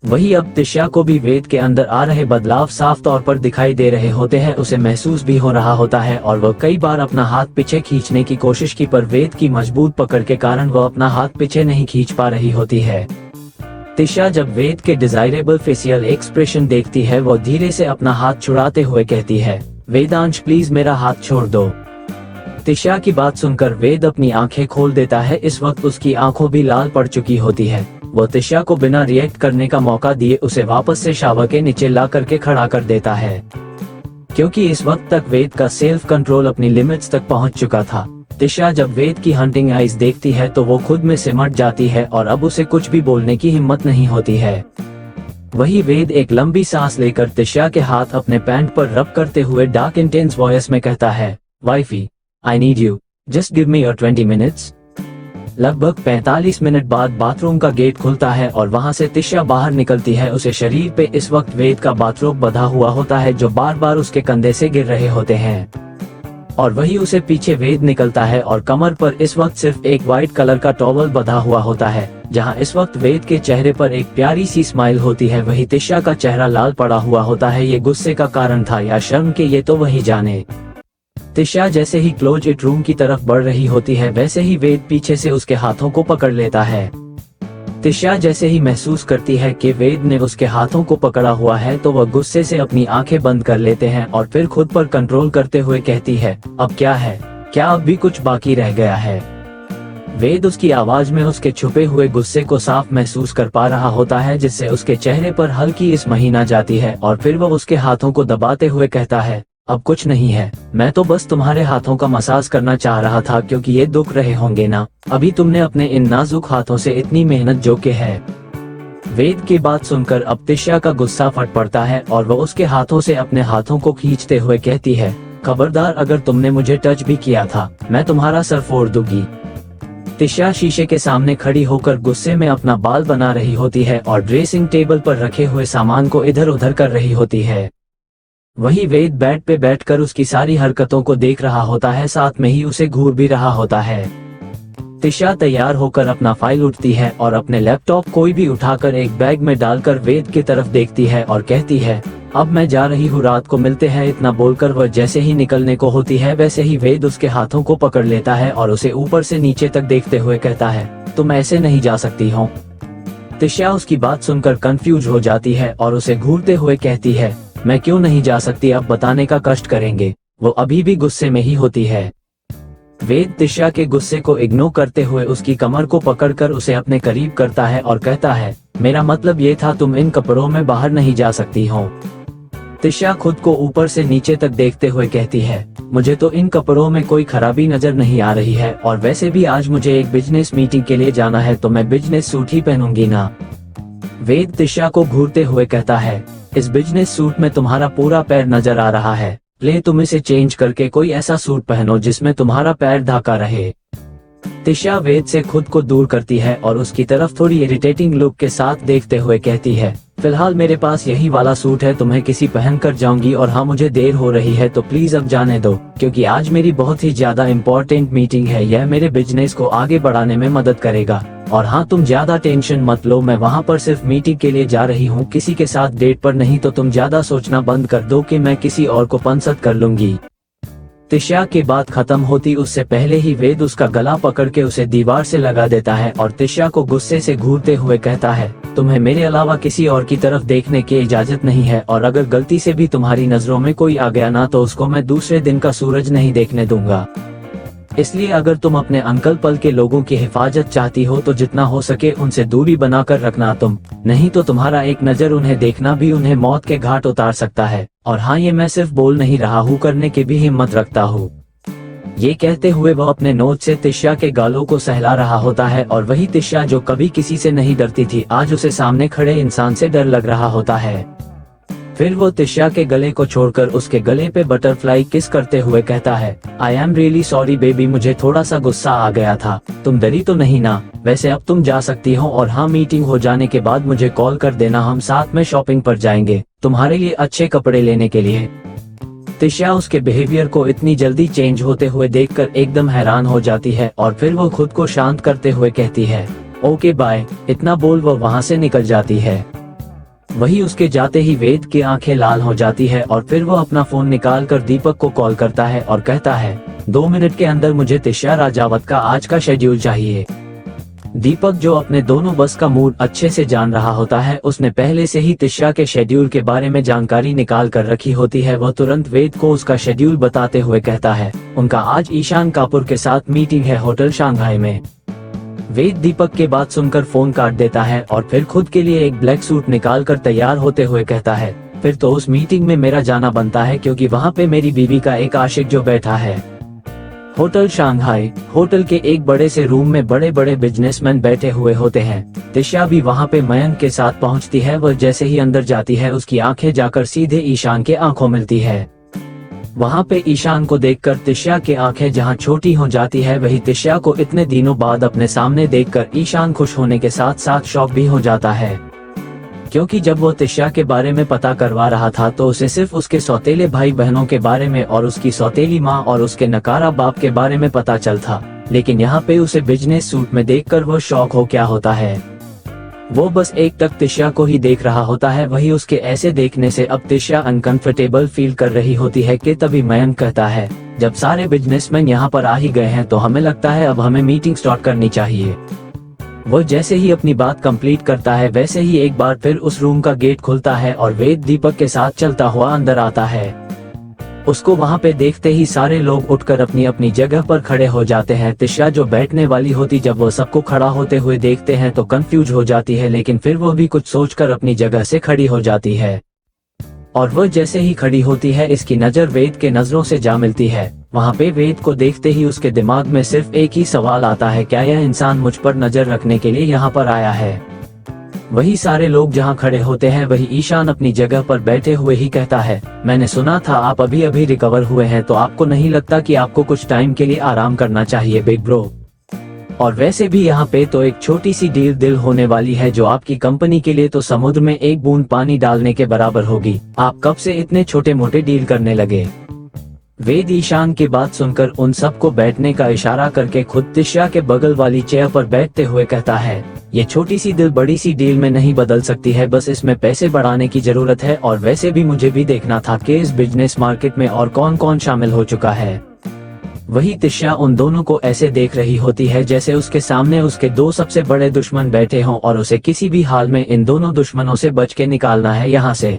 वही अब तिशा को भी वेद के अंदर आ रहे बदलाव साफ तौर पर दिखाई दे रहे होते हैं। उसे महसूस भी हो रहा होता है और वह कई बार अपना हाथ पीछे खींचने की कोशिश की, पर वेद की मजबूत पकड़ के कारण वह अपना हाथ पीछे नहीं खींच पा रही होती है। तिशा जब वेद के डिजायरेबल फेशियल एक्सप्रेशन देखती है, वो धीरे से अपना हाथ छुड़ाते हुए कहती है, वेदांश प्लीज मेरा हाथ छोड़ दो। तिशा की बात सुनकर वेद अपनी आंखें खोल देता है। इस वक्त उसकी आंखों भी लाल पड़ चुकी होती है। वो तिशा को बिना रिएक्ट करने का मौका दिए उसे वापस से शावर के नीचे ला करके खड़ा कर देता है, क्योंकि इस वक्त तक वेद का सेल्फ कंट्रोल अपनी लिमिट्स तक पहुंच चुका था। तिशा जब वेद की हंटिंग आइज देखती है तो वो खुद में सिमट जाती है और अब उसे कुछ भी बोलने की हिम्मत नहीं होती है। वही वेद एक लंबी सांस लेकर तिशा के हाथ अपने पैंट पर रब करते हुए डार्क इंटेंस वॉइस में कहता है, wifey I need you, just give me your 20 minutes. लगभग 45 मिनट बाद बाथरूम का गेट खुलता है और वहां से तिशा बाहर निकलती है। उसे शरीर पे इस वक्त वेद का बाथरोब बंधा हुआ होता है जो बार बार उसके कंधे से गिर रहे होते हैं, और वही उसे पीछे वेद निकलता है और कमर पर इस वक्त सिर्फ एक व्हाइट कलर का टॉवल बंधा हुआ होता है, जहां इस वक्त वेद के चेहरे पर एक प्यारी सी स्माइल होती है। वही तिशा का चेहरा लाल पड़ा हुआ होता है। ये गुस्से का कारण था या शर्म के, ये तो वही जाने। तिशा जैसे ही क्लोज इट रूम की तरफ बढ़ रही होती है, वैसे ही वेद पीछे से उसके हाथों को पकड़ लेता है। तिशा जैसे ही महसूस करती है कि वेद ने उसके हाथों को पकड़ा हुआ है तो वह गुस्से से अपनी आंखें बंद कर लेते हैं और फिर खुद पर कंट्रोल करते हुए कहती है, अब क्या है, क्या अब भी कुछ बाकी रह गया है? वेद उसकी आवाज में उसके छुपे हुए गुस्से को साफ महसूस कर पा रहा होता है, जिससे उसके चेहरे पर हल्की इस महीना जाती है और फिर वह उसके हाथों को दबाते हुए कहता है, अब कुछ नहीं है, मैं तो बस तुम्हारे हाथों का मसाज करना चाह रहा था क्योंकि ये दुख रहे होंगे ना, अभी तुमने अपने इन नाजुक हाथों से इतनी मेहनत जो के है। वेद की बात सुनकर अब तिशा का गुस्सा फट पड़ता है और वह उसके हाथों से अपने हाथों को खींचते हुए कहती है, खबरदार अगर तुमने मुझे टच भी किया था मैं तुम्हारा सर फोड़ दूंगी। तिशा शीशे के सामने खड़ी होकर गुस्से में अपना बाल बना रही होती है और ड्रेसिंग टेबल पर रखे हुए सामान को इधर उधर कर रही होती है। वही वेद बेड पे बैठकर उसकी सारी हरकतों को देख रहा होता है, साथ में ही उसे घूर भी रहा होता है। तिशा तैयार होकर अपना फाइल उठती है और अपने लैपटॉप कोई भी उठाकर एक बैग में डालकर वेद की तरफ देखती है और कहती है, अब मैं जा रही हूँ, रात को मिलते हैं। इतना बोलकर वह जैसे ही निकलने को होती है वैसे ही वेद उसके हाथों को पकड़ लेता है और उसे ऊपर से नीचे तक देखते हुए कहता है, तुम ऐसे नहीं जा सकती हो। तिशा उसकी बात सुनकर कंफ्यूज हो जाती है और उसे घूरते हुए कहती है, मैं क्यों नहीं जा सकती, अब बताने का कष्ट करेंगे। वो अभी भी गुस्से में ही होती है। वेद तिशा के गुस्से को इग्नोर करते हुए उसकी कमर को पकड़कर उसे अपने करीब करता है और कहता है, मेरा मतलब ये था तुम इन कपड़ों में बाहर नहीं जा सकती हो। तिशा खुद को ऊपर से नीचे तक देखते हुए कहती है, मुझे तो इन कपड़ों में कोई खराबी नजर नहीं आ रही है और वैसे भी आज मुझे एक बिजनेस मीटिंग के लिए जाना है तो मैं बिजनेस सूट ही पहनूंगी ना। वेद तिशा को घूरते हुए कहता है, इस बिजनेस सूट में तुम्हारा पूरा पैर नजर आ रहा है, ले तुम इसे चेंज करके कोई ऐसा सूट पहनो जिसमें तुम्हारा पैर ढका रहे। तिशा वेद से खुद को दूर करती है और उसकी तरफ थोड़ी इरिटेटिंग लुक के साथ देखते हुए कहती है, फिलहाल मेरे पास यही वाला सूट है, तुम्हें किसी पहन कर जाऊंगी, और हाँ मुझे देर हो रही है तो प्लीज अब जाने दो, क्योंकि आज मेरी बहुत ही ज्यादा इम्पोर्टेंट मीटिंग है। यह मेरे बिजनेस को आगे बढ़ाने में मदद करेगा। और हाँ तुम ज्यादा टेंशन मत लो, मैं वहाँ पर सिर्फ मीटिंग के लिए जा रही हूँ, किसी के साथ डेट पर नहीं, तो तुम ज्यादा सोचना बंद कर दो कि मैं किसी और को पंसद कर लूंगी। तिशा की बात खत्म होती उससे पहले ही वेद उसका गला पकड़ के उसे दीवार से लगा देता है और तिशा को गुस्से से घूरते हुए कहता है, तुम्हें मेरे अलावा किसी और की तरफ देखने की इजाजत नहीं है, और अगर गलती से भी तुम्हारी नजरों में कोई आ गया ना तो उसको मैं दूसरे दिन का सूरज नहीं देखने दूंगा। इसलिए अगर तुम अपने अंकल पल के लोगों की हिफाजत चाहती हो तो जितना हो सके उनसे दूरी बनाकर रखना तुम, नहीं तो तुम्हारा एक नजर उन्हें देखना भी उन्हें मौत के घाट उतार सकता है। और हाँ ये मैं सिर्फ बोल नहीं रहा हूँ, करने की भी हिम्मत रखता हूँ। ये कहते हुए वह अपने नोच से तिशा के गालों को सहला रहा होता है, और वही तिशा जो कभी किसी से नहीं डरती थी आज उसे सामने खड़े इंसान से डर लग रहा होता है। फिर वो तिशा के गले को छोड़कर उसके गले पे बटरफ्लाई किस करते हुए कहता है, I am really sorry baby, मुझे थोड़ा सा गुस्सा आ गया था, तुम डरी तो नहीं ना? वैसे अब तुम जा सकती हो, और हाँ मीटिंग हो जाने के बाद मुझे कॉल कर देना, हम साथ में शॉपिंग पर जाएंगे तुम्हारे लिए अच्छे कपड़े लेने के लिए। तिशा उसके बिहेवियर को इतनी जल्दी चेंज होते हुए देखकर एकदम हैरान हो जाती है, और फिर वो खुद को शांत करते हुए कहती है, ओके बाय। इतना बोल वो वहाँ से निकल जाती है। वही उसके जाते ही वेद की आंखें लाल हो जाती है, और फिर वो अपना फोन निकाल कर दीपक को कॉल करता है और कहता है, 2 मिनट के अंदर मुझे तिशा राजावत का आज का शेड्यूल चाहिए। दीपक जो अपने दोनों बस का मूड अच्छे से जान रहा होता है, उसने पहले से ही तिशा के शेड्यूल के बारे में जानकारी निकाल कर रखी होती है। वह तुरंत वेद को उसका शेड्यूल बताते हुए कहता है, उनका आज ईशान कपूर के साथ मीटिंग है होटल शांघाई में। वेद दीपक के बात सुनकर फोन काट देता है और फिर खुद के लिए एक ब्लैक सूट निकाल कर तैयार होते हुए कहता है, फिर तो उस मीटिंग में मेरा जाना बनता है, क्योंकि वहाँ पे मेरी बीवी का एक आशिक जो बैठा है। होटल शांघाई, होटल के एक बड़े से रूम में बड़े बड़े बिजनेसमैन बैठे हुए होते हैं। तिशा भी वहाँ पे मयंक के साथ पहुँचती है। वह जैसे ही अंदर जाती है उसकी आंखें जाकर सीधे ईशान के आंखों मिलती है। वहाँ पे ईशान को देखकर तिशा की आंखें जहाँ छोटी हो जाती है, वही तिशा को इतने दिनों बाद अपने सामने देखकर ईशान खुश होने के साथ साथ शॉक भी हो जाता है, क्योंकि जब वो तिशा के बारे में पता करवा रहा था तो उसे सिर्फ उसके सौतेले भाई बहनों के बारे में और उसकी सौतेली माँ और उसके नकारा बाप के बारे में पता चल था, लेकिन यहाँ पे उसे बिजनेस सूट में देखकर वो शॉक हो क्या होता है। वो बस एक तक तिशा को ही देख रहा होता है। वही उसके ऐसे देखने से अब तिशा अनकंफर्टेबल फील कर रही होती है कि तभी मयंक कहता है, जब सारे बिजनेसमैन यहाँ पर आ ही गए हैं तो हमें लगता है अब हमें मीटिंग स्टार्ट करनी चाहिए। वो जैसे ही अपनी बात कंप्लीट करता है वैसे ही एक बार फिर उस रूम का गेट खुलता है और वेद दीपक के साथ चलता हुआ अंदर आता है। उसको वहाँ पे देखते ही सारे लोग उठकर अपनी अपनी जगह पर खड़े हो जाते हैं। तिशा जो बैठने वाली होती जब वो सबको खड़ा होते हुए देखते हैं तो कंफ्यूज हो जाती है, लेकिन फिर वो भी कुछ सोचकर अपनी जगह से खड़ी हो जाती है। और वो जैसे ही खड़ी होती है इसकी नजर वेद के नजरों से जा मिलती है। वहाँ पे वेद को देखते ही उसके दिमाग में सिर्फ एक ही सवाल आता है, क्या यह इंसान मुझ पर नजर रखने के लिए यहाँ पर आया है? वही सारे लोग जहाँ खड़े होते हैं वही ईशान अपनी जगह पर बैठे हुए ही कहता है, मैंने सुना था आप अभी अभी रिकवर हुए हैं, तो आपको नहीं लगता कि आपको कुछ टाइम के लिए आराम करना चाहिए बिग ब्रो? और वैसे भी यहाँ पे तो एक छोटी सी डील होने वाली है जो आपकी कंपनी के लिए तो समुद्र में एक बूंद पानी डालने के बराबर होगी। आप कब से इतने छोटे मोटे डील करने लगे? वेद ईशान की बात सुनकर उन सबको बैठने का इशारा करके खुद तिशा के बगल वाली चेयर पर बैठते हुए कहता है, ये छोटी सी दिल बड़ी सी डील में नहीं बदल सकती है, बस इसमें पैसे बढ़ाने की जरूरत है। और वैसे भी मुझे भी देखना था कि इस बिजनेस मार्केट में और कौन कौन शामिल हो चुका है। वही तिशा उन दोनों को ऐसे देख रही होती है जैसे उसके सामने उसके दो सबसे बड़े दुश्मन बैठे हों और उसे किसी भी हाल में इन दोनों दुश्मनों से बच के निकालना है यहाँ से।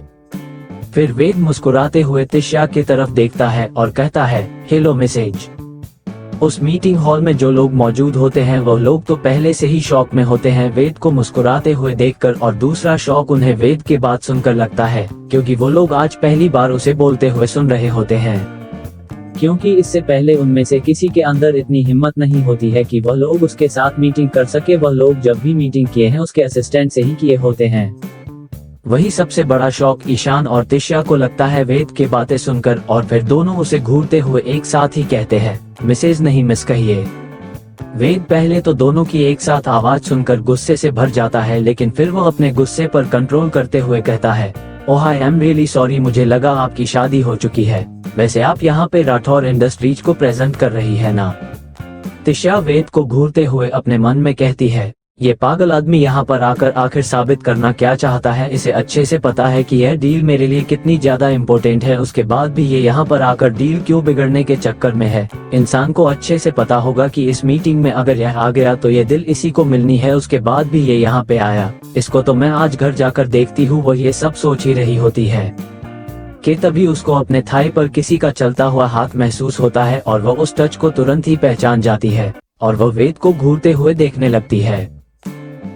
फिर वेद मुस्कुराते हुए तिशा की तरफ देखता है और कहता है, हेलो मैसेज। उस मीटिंग हॉल में जो लोग मौजूद होते हैं वो लोग तो पहले से ही शॉक में होते हैं वेद को मुस्कुराते हुए देखकर, और दूसरा शॉक उन्हें वेद की बात सुनकर लगता है, क्योंकि वो लोग आज पहली बार उसे बोलते हुए सुन रहे होते हैं। क्योंकि इससे पहले उनमें से किसी के अंदर इतनी हिम्मत नहीं होती है कि वह लोग उसके साथ मीटिंग कर सके। वह लोग जब भी मीटिंग किए हैं उसके असिस्टेंट से ही किए होते हैं। वही सबसे बड़ा शौक ईशान और तिशा को लगता है वेद की बातें सुनकर, और फिर दोनों उसे घूरते हुए एक साथ ही कहते हैं, मिसेज नहीं मिस कहिए। वेद पहले तो दोनों की एक साथ आवाज सुनकर गुस्से से भर जाता है, लेकिन फिर वो अपने गुस्से पर कंट्रोल करते हुए कहता है, ओह आई एम रियली सॉरी, मुझे लगा आपकी शादी हो चुकी है। वैसे आप यहाँ पे राठौर इंडस्ट्रीज को प्रेजेंट कर रही है ना? तिशा वेद को घूरते हुए अपने मन में कहती है, ये पागल आदमी यहाँ पर आकर आखिर साबित करना क्या चाहता है? इसे अच्छे से पता है कि यह डील मेरे लिए कितनी ज्यादा इम्पोर्टेंट है, उसके बाद भी ये यहाँ पर आकर डील क्यों बिगड़ने के चक्कर में है। इंसान को अच्छे से पता होगा कि इस मीटिंग में अगर यह आ गया तो ये दिल इसी को मिलनी है, उसके बाद भी ये यहाँ पे आया। इसको तो मैं आज घर जाकर देखती हूँ, वो ये सब सोच ही रही होती है कि तभी उसको अपने थाई पर किसी का चलता हुआ हाथ महसूस होता है और वह उस टच को तुरंत ही पहचान जाती है और वह वेद को घूरते हुए देखने लगती है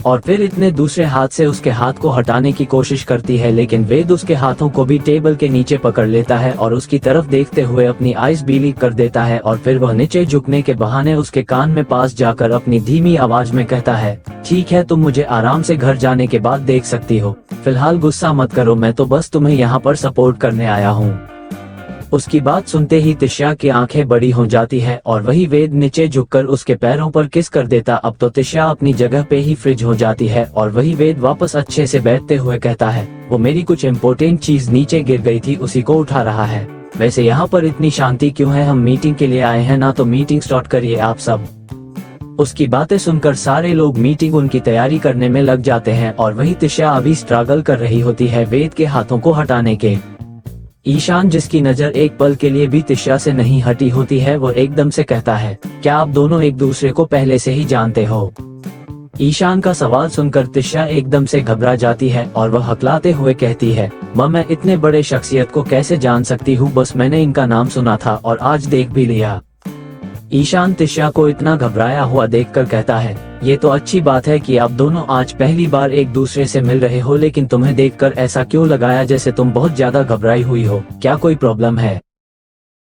और फिर इतने दूसरे हाथ से उसके हाथ को हटाने की कोशिश करती है, लेकिन वेद उसके हाथों को भी टेबल के नीचे पकड़ लेता है और उसकी तरफ देखते हुए अपनी आइज बीली कर देता है और फिर वह नीचे झुकने के बहाने उसके कान में पास जाकर अपनी धीमी आवाज में कहता है, ठीक है, तुम मुझे आराम से घर जाने के बाद देख सकती हो, फिलहाल गुस्सा मत करो, मैं तो बस तुम्हें यहाँ पर सपोर्ट करने आया हूँ। उसकी बात सुनते ही तिशा की आंखें बड़ी हो जाती है और वही वेद नीचे झुककर उसके पैरों पर किस कर देता। अब तो तिशा अपनी जगह पे ही फ्रिज हो जाती है और वही वेद वापस अच्छे से बैठते हुए कहता है, वो मेरी कुछ इम्पोर्टेंट चीज नीचे गिर गई थी, उसी को उठा रहा है। वैसे यहाँ पर इतनी शांति क्यों है? हम मीटिंग के लिए आए हैं ना, तो मीटिंग स्टार्ट करिए आप सब। उसकी बातें सुनकर सारे लोग मीटिंग उनकी तैयारी करने में लग जाते हैं और वही तिशा अभी स्ट्रगल कर रही होती है वेद के हाथों को हटाने के। ईशान, जिसकी नजर एक पल के लिए भी तिशा से नहीं हटी होती है, वो एकदम से कहता है, क्या आप दोनों एक दूसरे को पहले से ही जानते हो? ईशान का सवाल सुनकर तिशा एकदम से घबरा जाती है और वह हकलाते हुए कहती है, मैं इतने बड़े शख्सियत को कैसे जान सकती हूँ, बस मैंने इनका नाम सुना था और आज देख भी लिया। ईशान तिशा को इतना घबराया हुआ देखकर कहता है, ये तो अच्छी बात है कि आप दोनों आज पहली बार एक दूसरे से मिल रहे हो, लेकिन तुम्हें देखकर ऐसा क्यों लगाया जैसे तुम बहुत ज्यादा घबराई हुई हो, क्या कोई प्रॉब्लम है?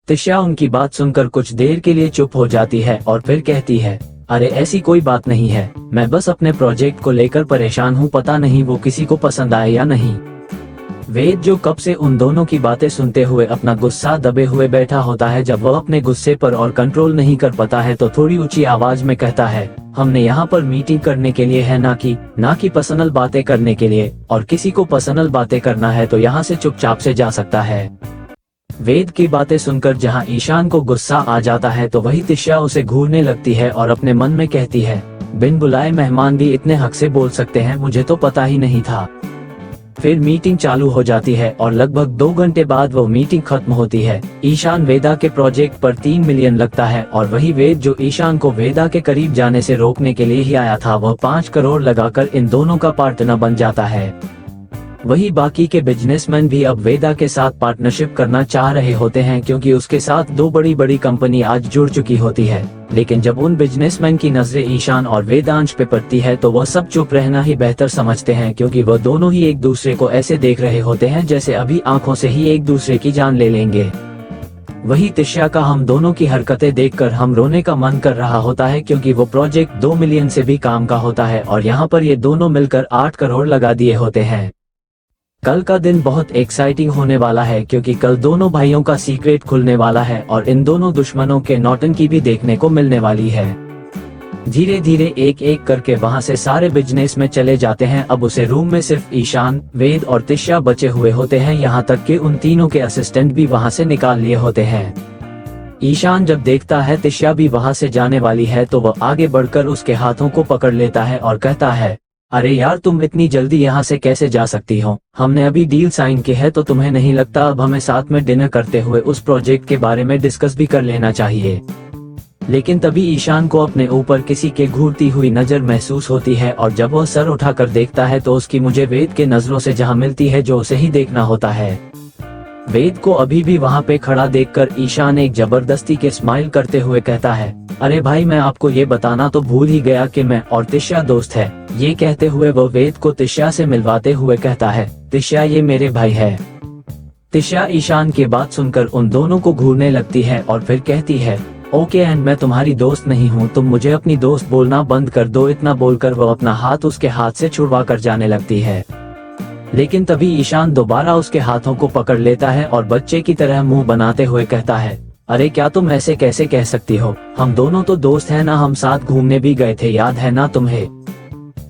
तिशा उनकी बात सुनकर कुछ देर के लिए चुप हो जाती है और फिर कहती है, अरे ऐसी कोई बात नहीं है, मैं बस अपने प्रोजेक्ट को लेकर परेशान हूँ, पता नहीं वो किसी को पसंद आए या नहीं। वेद, जो कब से उन दोनों की बातें सुनते हुए अपना गुस्सा दबे हुए बैठा होता है, जब वह अपने गुस्से पर और कंट्रोल नहीं कर पाता है तो थोड़ी ऊंची आवाज में कहता है, हमने यहाँ पर मीटिंग करने के लिए है, ना कि पर्सनल बातें करने के लिए, और किसी को पर्सनल बातें करना है तो यहाँ से चुपचाप से जा सकता है। वेद की बातें सुनकर जहाँ ईशान को गुस्सा आ जाता है तो वही तिशा उसे घूरने लगती है और अपने मन में कहती है, बिन बुलाए मेहमान भी इतने हक से बोल सकते हैं, मुझे तो पता ही नहीं था। फिर मीटिंग चालू हो जाती है और लगभग 2 घंटे बाद वो मीटिंग खत्म होती है। ईशान वेदा के प्रोजेक्ट पर 3 मिलियन लगता है और वही वेद, जो ईशान को वेदा के करीब जाने से रोकने के लिए ही आया था, वह 5 करोड़ लगाकर इन दोनों का पार्टनर बन जाता है। वही बाकी के बिजनेसमैन भी अब वेदा के साथ पार्टनरशिप करना चाह रहे होते हैं, क्योंकि उसके साथ 2 बड़ी कंपनी आज जुड़ चुकी होती है। लेकिन जब उन बिजनेसमैन की नजरें ईशान और वेदांश पे पड़ती है तो वह सब चुप रहना ही बेहतर समझते हैं, क्योंकि वह दोनों ही एक दूसरे को ऐसे देख रहे होते हैं जैसे अभी आंखों से ही एक दूसरे की जान ले लेंगे। वही तिशा का हम दोनों की हरकतें देखकर हम रोने का मन कर रहा होता है, क्योंकि वो प्रोजेक्ट 2 मिलियन से भी काम का होता है और यहाँ पर ये दोनों मिलकर 8 करोड़ लगा दिए होते हैं। कल का दिन बहुत एक्साइटिंग होने वाला है, क्योंकि कल दोनों भाइयों का सीक्रेट खुलने वाला है और इन दोनों दुश्मनों के नौटंकी भी देखने को मिलने वाली है। धीरे धीरे एक एक करके वहां से सारे बिजनेस में चले जाते हैं। अब उसे रूम में सिर्फ ईशान, वेद और तिशा बचे हुए होते हैं, यहाँ तक कि उन तीनों के असिस्टेंट भी वहां से निकाल लिए होते हैं। ईशान जब देखता है तिशा भी वहां से जाने वाली है तो वह आगे बढ़कर उसके हाथों को पकड़ लेता है और कहता है, अरे यार, तुम इतनी जल्दी यहाँ से कैसे जा सकती हो? हमने अभी डील साइन की है, तो तुम्हें नहीं लगता अब हमें साथ में डिनर करते हुए उस प्रोजेक्ट के बारे में डिस्कस भी कर लेना चाहिए? लेकिन तभी ईशान को अपने ऊपर किसी के घूरती हुई नजर महसूस होती है और जब वह सर उठाकर देखता है तो उसकी मुझे वेद के नजरों से जहाँ मिलती है जो उसे ही देखना होता है। वेद को अभी भी वहाँ पे खड़ा देखकर ईशान एक जबरदस्ती के स्माइल करते हुए कहता है, अरे भाई, मैं आपको ये बताना तो भूल ही गया कि मैं और तिशा दोस्त है। ये कहते हुए वो वेद को तिशा से मिलवाते हुए कहता है, तिशा ये मेरे भाई है। तिशा ईशान की बात सुनकर उन दोनों को घूरने लगती है और फिर कहती है, ओके एंड मैं तुम्हारी दोस्त नहीं हूँ, तुम मुझे अपनी दोस्त बोलना बंद कर दो। इतना बोलकर वो अपना हाथ उसके हाथ से छुड़वा कर जाने लगती है, लेकिन तभी ईशान दोबारा उसके हाथों को पकड़ लेता है और बच्चे की तरह मुंह बनाते हुए कहता है, अरे क्या तुम ऐसे कैसे कह सकती हो, हम दोनों तो दोस्त हैं ना, हम साथ घूमने भी गए थे, याद है ना तुम्हें।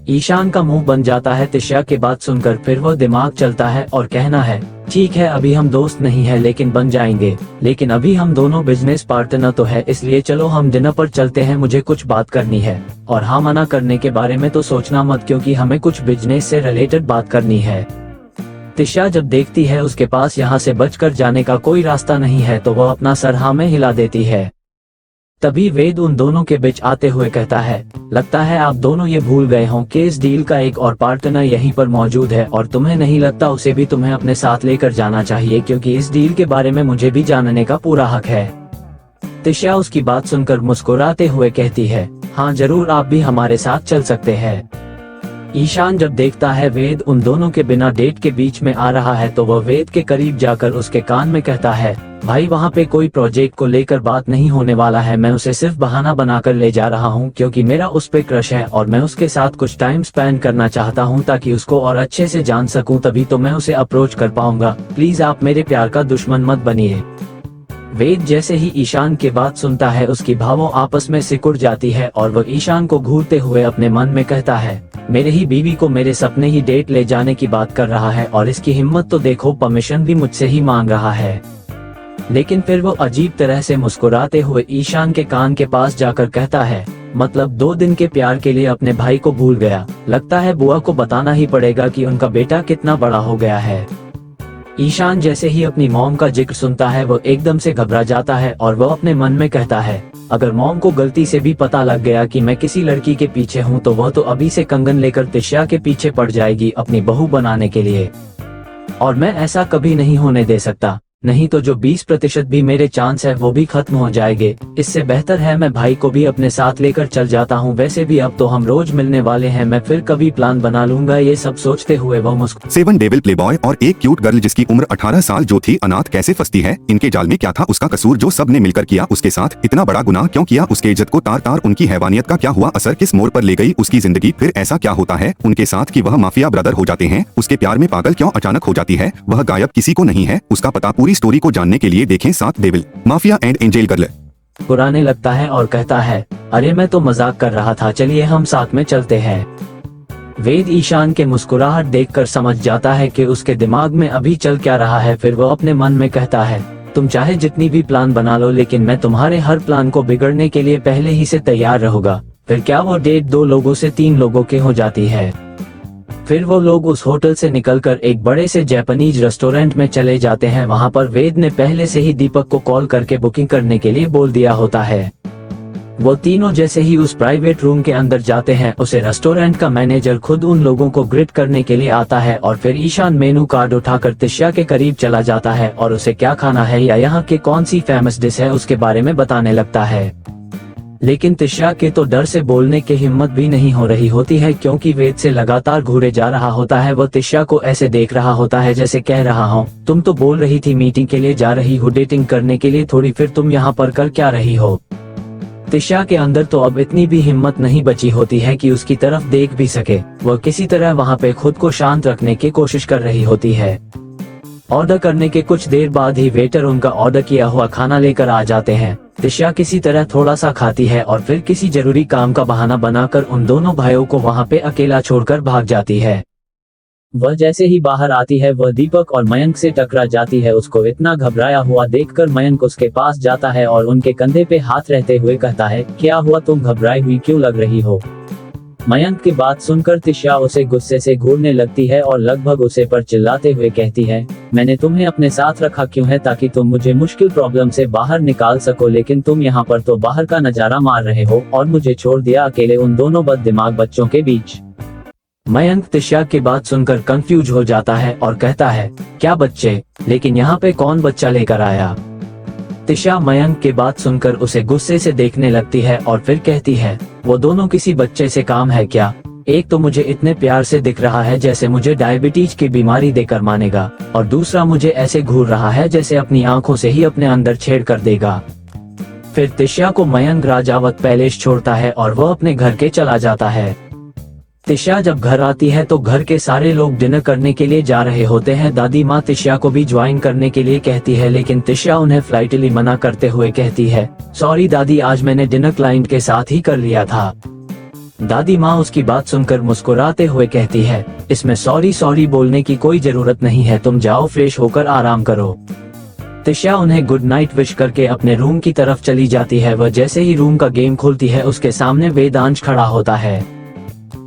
ईशान का मुंह बन जाता है तिशा की बात सुनकर। फिर वह दिमाग चलता है और कहना है, ठीक है अभी हम दोस्त नहीं है लेकिन बन जाएंगे, लेकिन अभी हम दोनों बिजनेस पार्टनर तो है, इसलिए चलो हम डिनर पर चलते हैं, मुझे कुछ बात करनी है। और हाँ, मना करने के बारे में तो सोचना मत, क्योंकि हमें कुछ बिजनेस से रिलेटेड बात करनी है। तिशा जब देखती है उसके पास यहाँ से बचकर जाने का कोई रास्ता नहीं है तो वह अपना सर हाँ में हिला देती है। तभी वेद उन दोनों के बीच आते हुए कहता है, लगता है आप दोनों ये भूल गए हों कि इस डील का एक और पार्टनर यहीं पर मौजूद है, और तुम्हें नहीं लगता उसे भी तुम्हें अपने साथ लेकर जाना चाहिए, क्योंकि इस डील के बारे में मुझे भी जानने का पूरा हक है। तिशा उसकी बात सुनकर मुस्कुराते हुए कहती है, हाँ जरूर, आप भी हमारे साथ चल सकते हैं। ईशान जब देखता है वेद उन दोनों के बिना डेट के बीच में आ रहा है तो वह वेद के करीब जाकर उसके कान में कहता है, भाई वहाँ पे कोई प्रोजेक्ट को लेकर बात नहीं होने वाला है, मैं उसे सिर्फ बहाना बनाकर ले जा रहा हूँ, क्योंकि मेरा उस पे क्रश है और मैं उसके साथ कुछ टाइम स्पेंड करना चाहता हूँ ताकि उसको और अच्छे से जान सकूँ, तभी तो मैं उसे अप्रोच कर पाऊंगा। प्लीज आप मेरे प्यार का दुश्मन मत बनिए। वेद जैसे ही ईशान की बात सुनता है उसकी भावों आपस में सिकुड़ जाती है और वह ईशान को घूरते हुए अपने मन में कहता है, मेरे ही बीवी को मेरे सपने ही डेट ले जाने की बात कर रहा है और इसकी हिम्मत तो देखो, परमिशन भी मुझसे ही मांग रहा है। लेकिन फिर वो अजीब तरह से मुस्कुराते हुए ईशान के कान के पास जाकर कहता है, मतलब 2 दिन के प्यार के लिए अपने भाई को भूल गया, लगता है बुआ को बताना ही पड़ेगा कि उनका बेटा कितना बड़ा हो गया है। ईशान जैसे ही अपनी मॉम का जिक्र सुनता है वो एकदम से घबरा जाता है और वो अपने मन में कहता है, अगर मॉम को गलती से भी पता लग गया कि मैं किसी लड़की के पीछे हूँ तो वह तो अभी से कंगन लेकर तिशा के पीछे पड़ जाएगी अपनी बहू बनाने के लिए, और मैं ऐसा कभी नहीं होने दे सकता, नहीं तो जो 20% भी मेरे चांस है वो भी खत्म हो जाएंगे। इससे बेहतर है मैं भाई को भी अपने साथ लेकर चल जाता हूँ, वैसे भी अब तो हम रोज मिलने वाले हैं, मैं फिर कभी प्लान बना लूंगा। ये सब सोचते हुए वह मुस्कुरा। 7 डेविल प्लेबॉय और एक क्यूट गर्ल जिसकी उम्र 18 साल जो थी अनाथ कैसे फंसती है, इनके जाल में क्या था उसका कसूर जो सब ने मिलकर किया उसके साथ, इतना बड़ा गुनाह क्यों किया, उसके इज्जत को तार तार, उनकी हैवानियत का क्या हुआ असर, किस मोड़ पर ले गई उसकी जिंदगी, फिर ऐसा क्या होता है उनके साथ कि वह माफिया ब्रदर हो जाते हैं, उसके प्यार में पागल क्यों अचानक हो जाती है, वह गायब किसी को नहीं है उसका पता। पूरी स्टोरी को जानने के लिए देखें 7 devil mafia and angel girl. पुराने लगता है और कहता है, अरे मैं तो मजाक कर रहा था, चलिए हम साथ में चलते हैं। वेद ईशान के मुस्कुराहट देखकर समझ जाता है कि उसके दिमाग में अभी चल क्या रहा है। फिर वो अपने मन में कहता है, तुम चाहे जितनी भी प्लान बना लो लेकिन मैं तुम्हारे हर प्लान को बिगड़ने के लिए पहले ही से तैयार रहूंगा। फिर क्या वो डेट 2 लोगों से 3 लोगों की हो जाती है। फिर वो लोग उस होटल से निकलकर एक बड़े से जापानीज रेस्टोरेंट में चले जाते हैं। वहां पर वेद ने पहले से ही दीपक को कॉल करके बुकिंग करने के लिए बोल दिया होता है। वो तीनों जैसे ही उस प्राइवेट रूम के अंदर जाते हैं उसे रेस्टोरेंट का मैनेजर खुद उन लोगों को ग्रिट करने के लिए आता है और फिर ईशान मेनू कार्ड उठाकर तिशा के करीब चला जाता है और उसे क्या खाना है या यहाँ की कौन सी फेमस डिश है उसके बारे में बताने लगता है। लेकिन तिशा के तो डर से बोलने की हिम्मत भी नहीं हो रही होती है, क्योंकि वेद से लगातार घूरे जा रहा होता है। वो तिशा को ऐसे देख रहा होता है जैसे कह रहा हो, तुम तो बोल रही थी मीटिंग के लिए जा रही हो, डेटिंग करने के लिए थोड़ी, फिर तुम यहाँ पर कर क्या रही हो। तिशा के अंदर तो अब इतनी भी हिम्मत नहीं बची होती है कि उसकी तरफ देख भी सके। वह किसी तरह वहाँ पे खुद को शांत रखने की कोशिश कर रही होती है। ऑर्डर करने के कुछ देर बाद ही वेटर उनका ऑर्डर किया हुआ खाना लेकर आ जाते हैं। तिशा किसी तरह थोड़ा सा खाती है और फिर किसी जरूरी काम का बहाना बनाकर उन दोनों भाइयों को वहाँ पे अकेला छोड़कर भाग जाती है। वह जैसे ही बाहर आती है वह दीपक और मयंक से टकरा जाती है। उसको इतना घबराया हुआ देखकर मयंक उसके पास जाता है और उनके कंधे पे हाथ रहते हुए कहता है, क्या हुआ, तुम घबराई हुई क्यों लग रही हो। मयंक की बात सुनकर तिशा उसे गुस्से से घूरने लगती है और लगभग उसे पर चिल्लाते हुए कहती है, मैंने तुम्हें अपने साथ रखा क्यों है, ताकि तुम मुझे मुश्किल प्रॉब्लम से बाहर निकाल सको, लेकिन तुम यहाँ पर तो बाहर का नजारा मार रहे हो और मुझे छोड़ दिया अकेले उन दोनों बददिमाग बच्चों के बीच। मयंक तिशा की बात सुनकर कंफ्यूज हो जाता है और कहता है, क्या बच्चे, लेकिन यहाँ पे कौन बच्चा लेकर आया। तिशा मयंक की बात सुनकर उसे गुस्से से देखने लगती है और फिर कहती है, वो दोनों किसी बच्चे से काम है क्या, एक तो मुझे इतने प्यार से दिख रहा है जैसे मुझे डायबिटीज की बीमारी देकर मानेगा, और दूसरा मुझे ऐसे घूर रहा है जैसे अपनी आंखों से ही अपने अंदर छेड़ कर देगा। फिर तिशा को मयंक राजावत पैलेस छोड़ता है और वह अपने घर के चला जाता है। तिशा जब घर आती है तो घर के सारे लोग डिनर करने के लिए जा रहे होते हैं। दादी माँ तिशा को भी ज्वाइन करने के लिए कहती है, लेकिन तिशा उन्हें फ्लाइटली मना करते हुए कहती है, सॉरी दादी, आज मैंने डिनर क्लाइंट के साथ ही कर लिया था। दादी माँ उसकी बात सुनकर मुस्कुराते हुए कहती है, इसमें सॉरी बोलने की कोई जरूरत नहीं है, तुम जाओ फ्रेश होकर आराम करो। तिशा उन्हें गुड नाइट विश करके अपने रूम की तरफ चली जाती है। वह जैसे ही रूम का गेम खोलती है, उसके सामने वेदांश खड़ा होता है।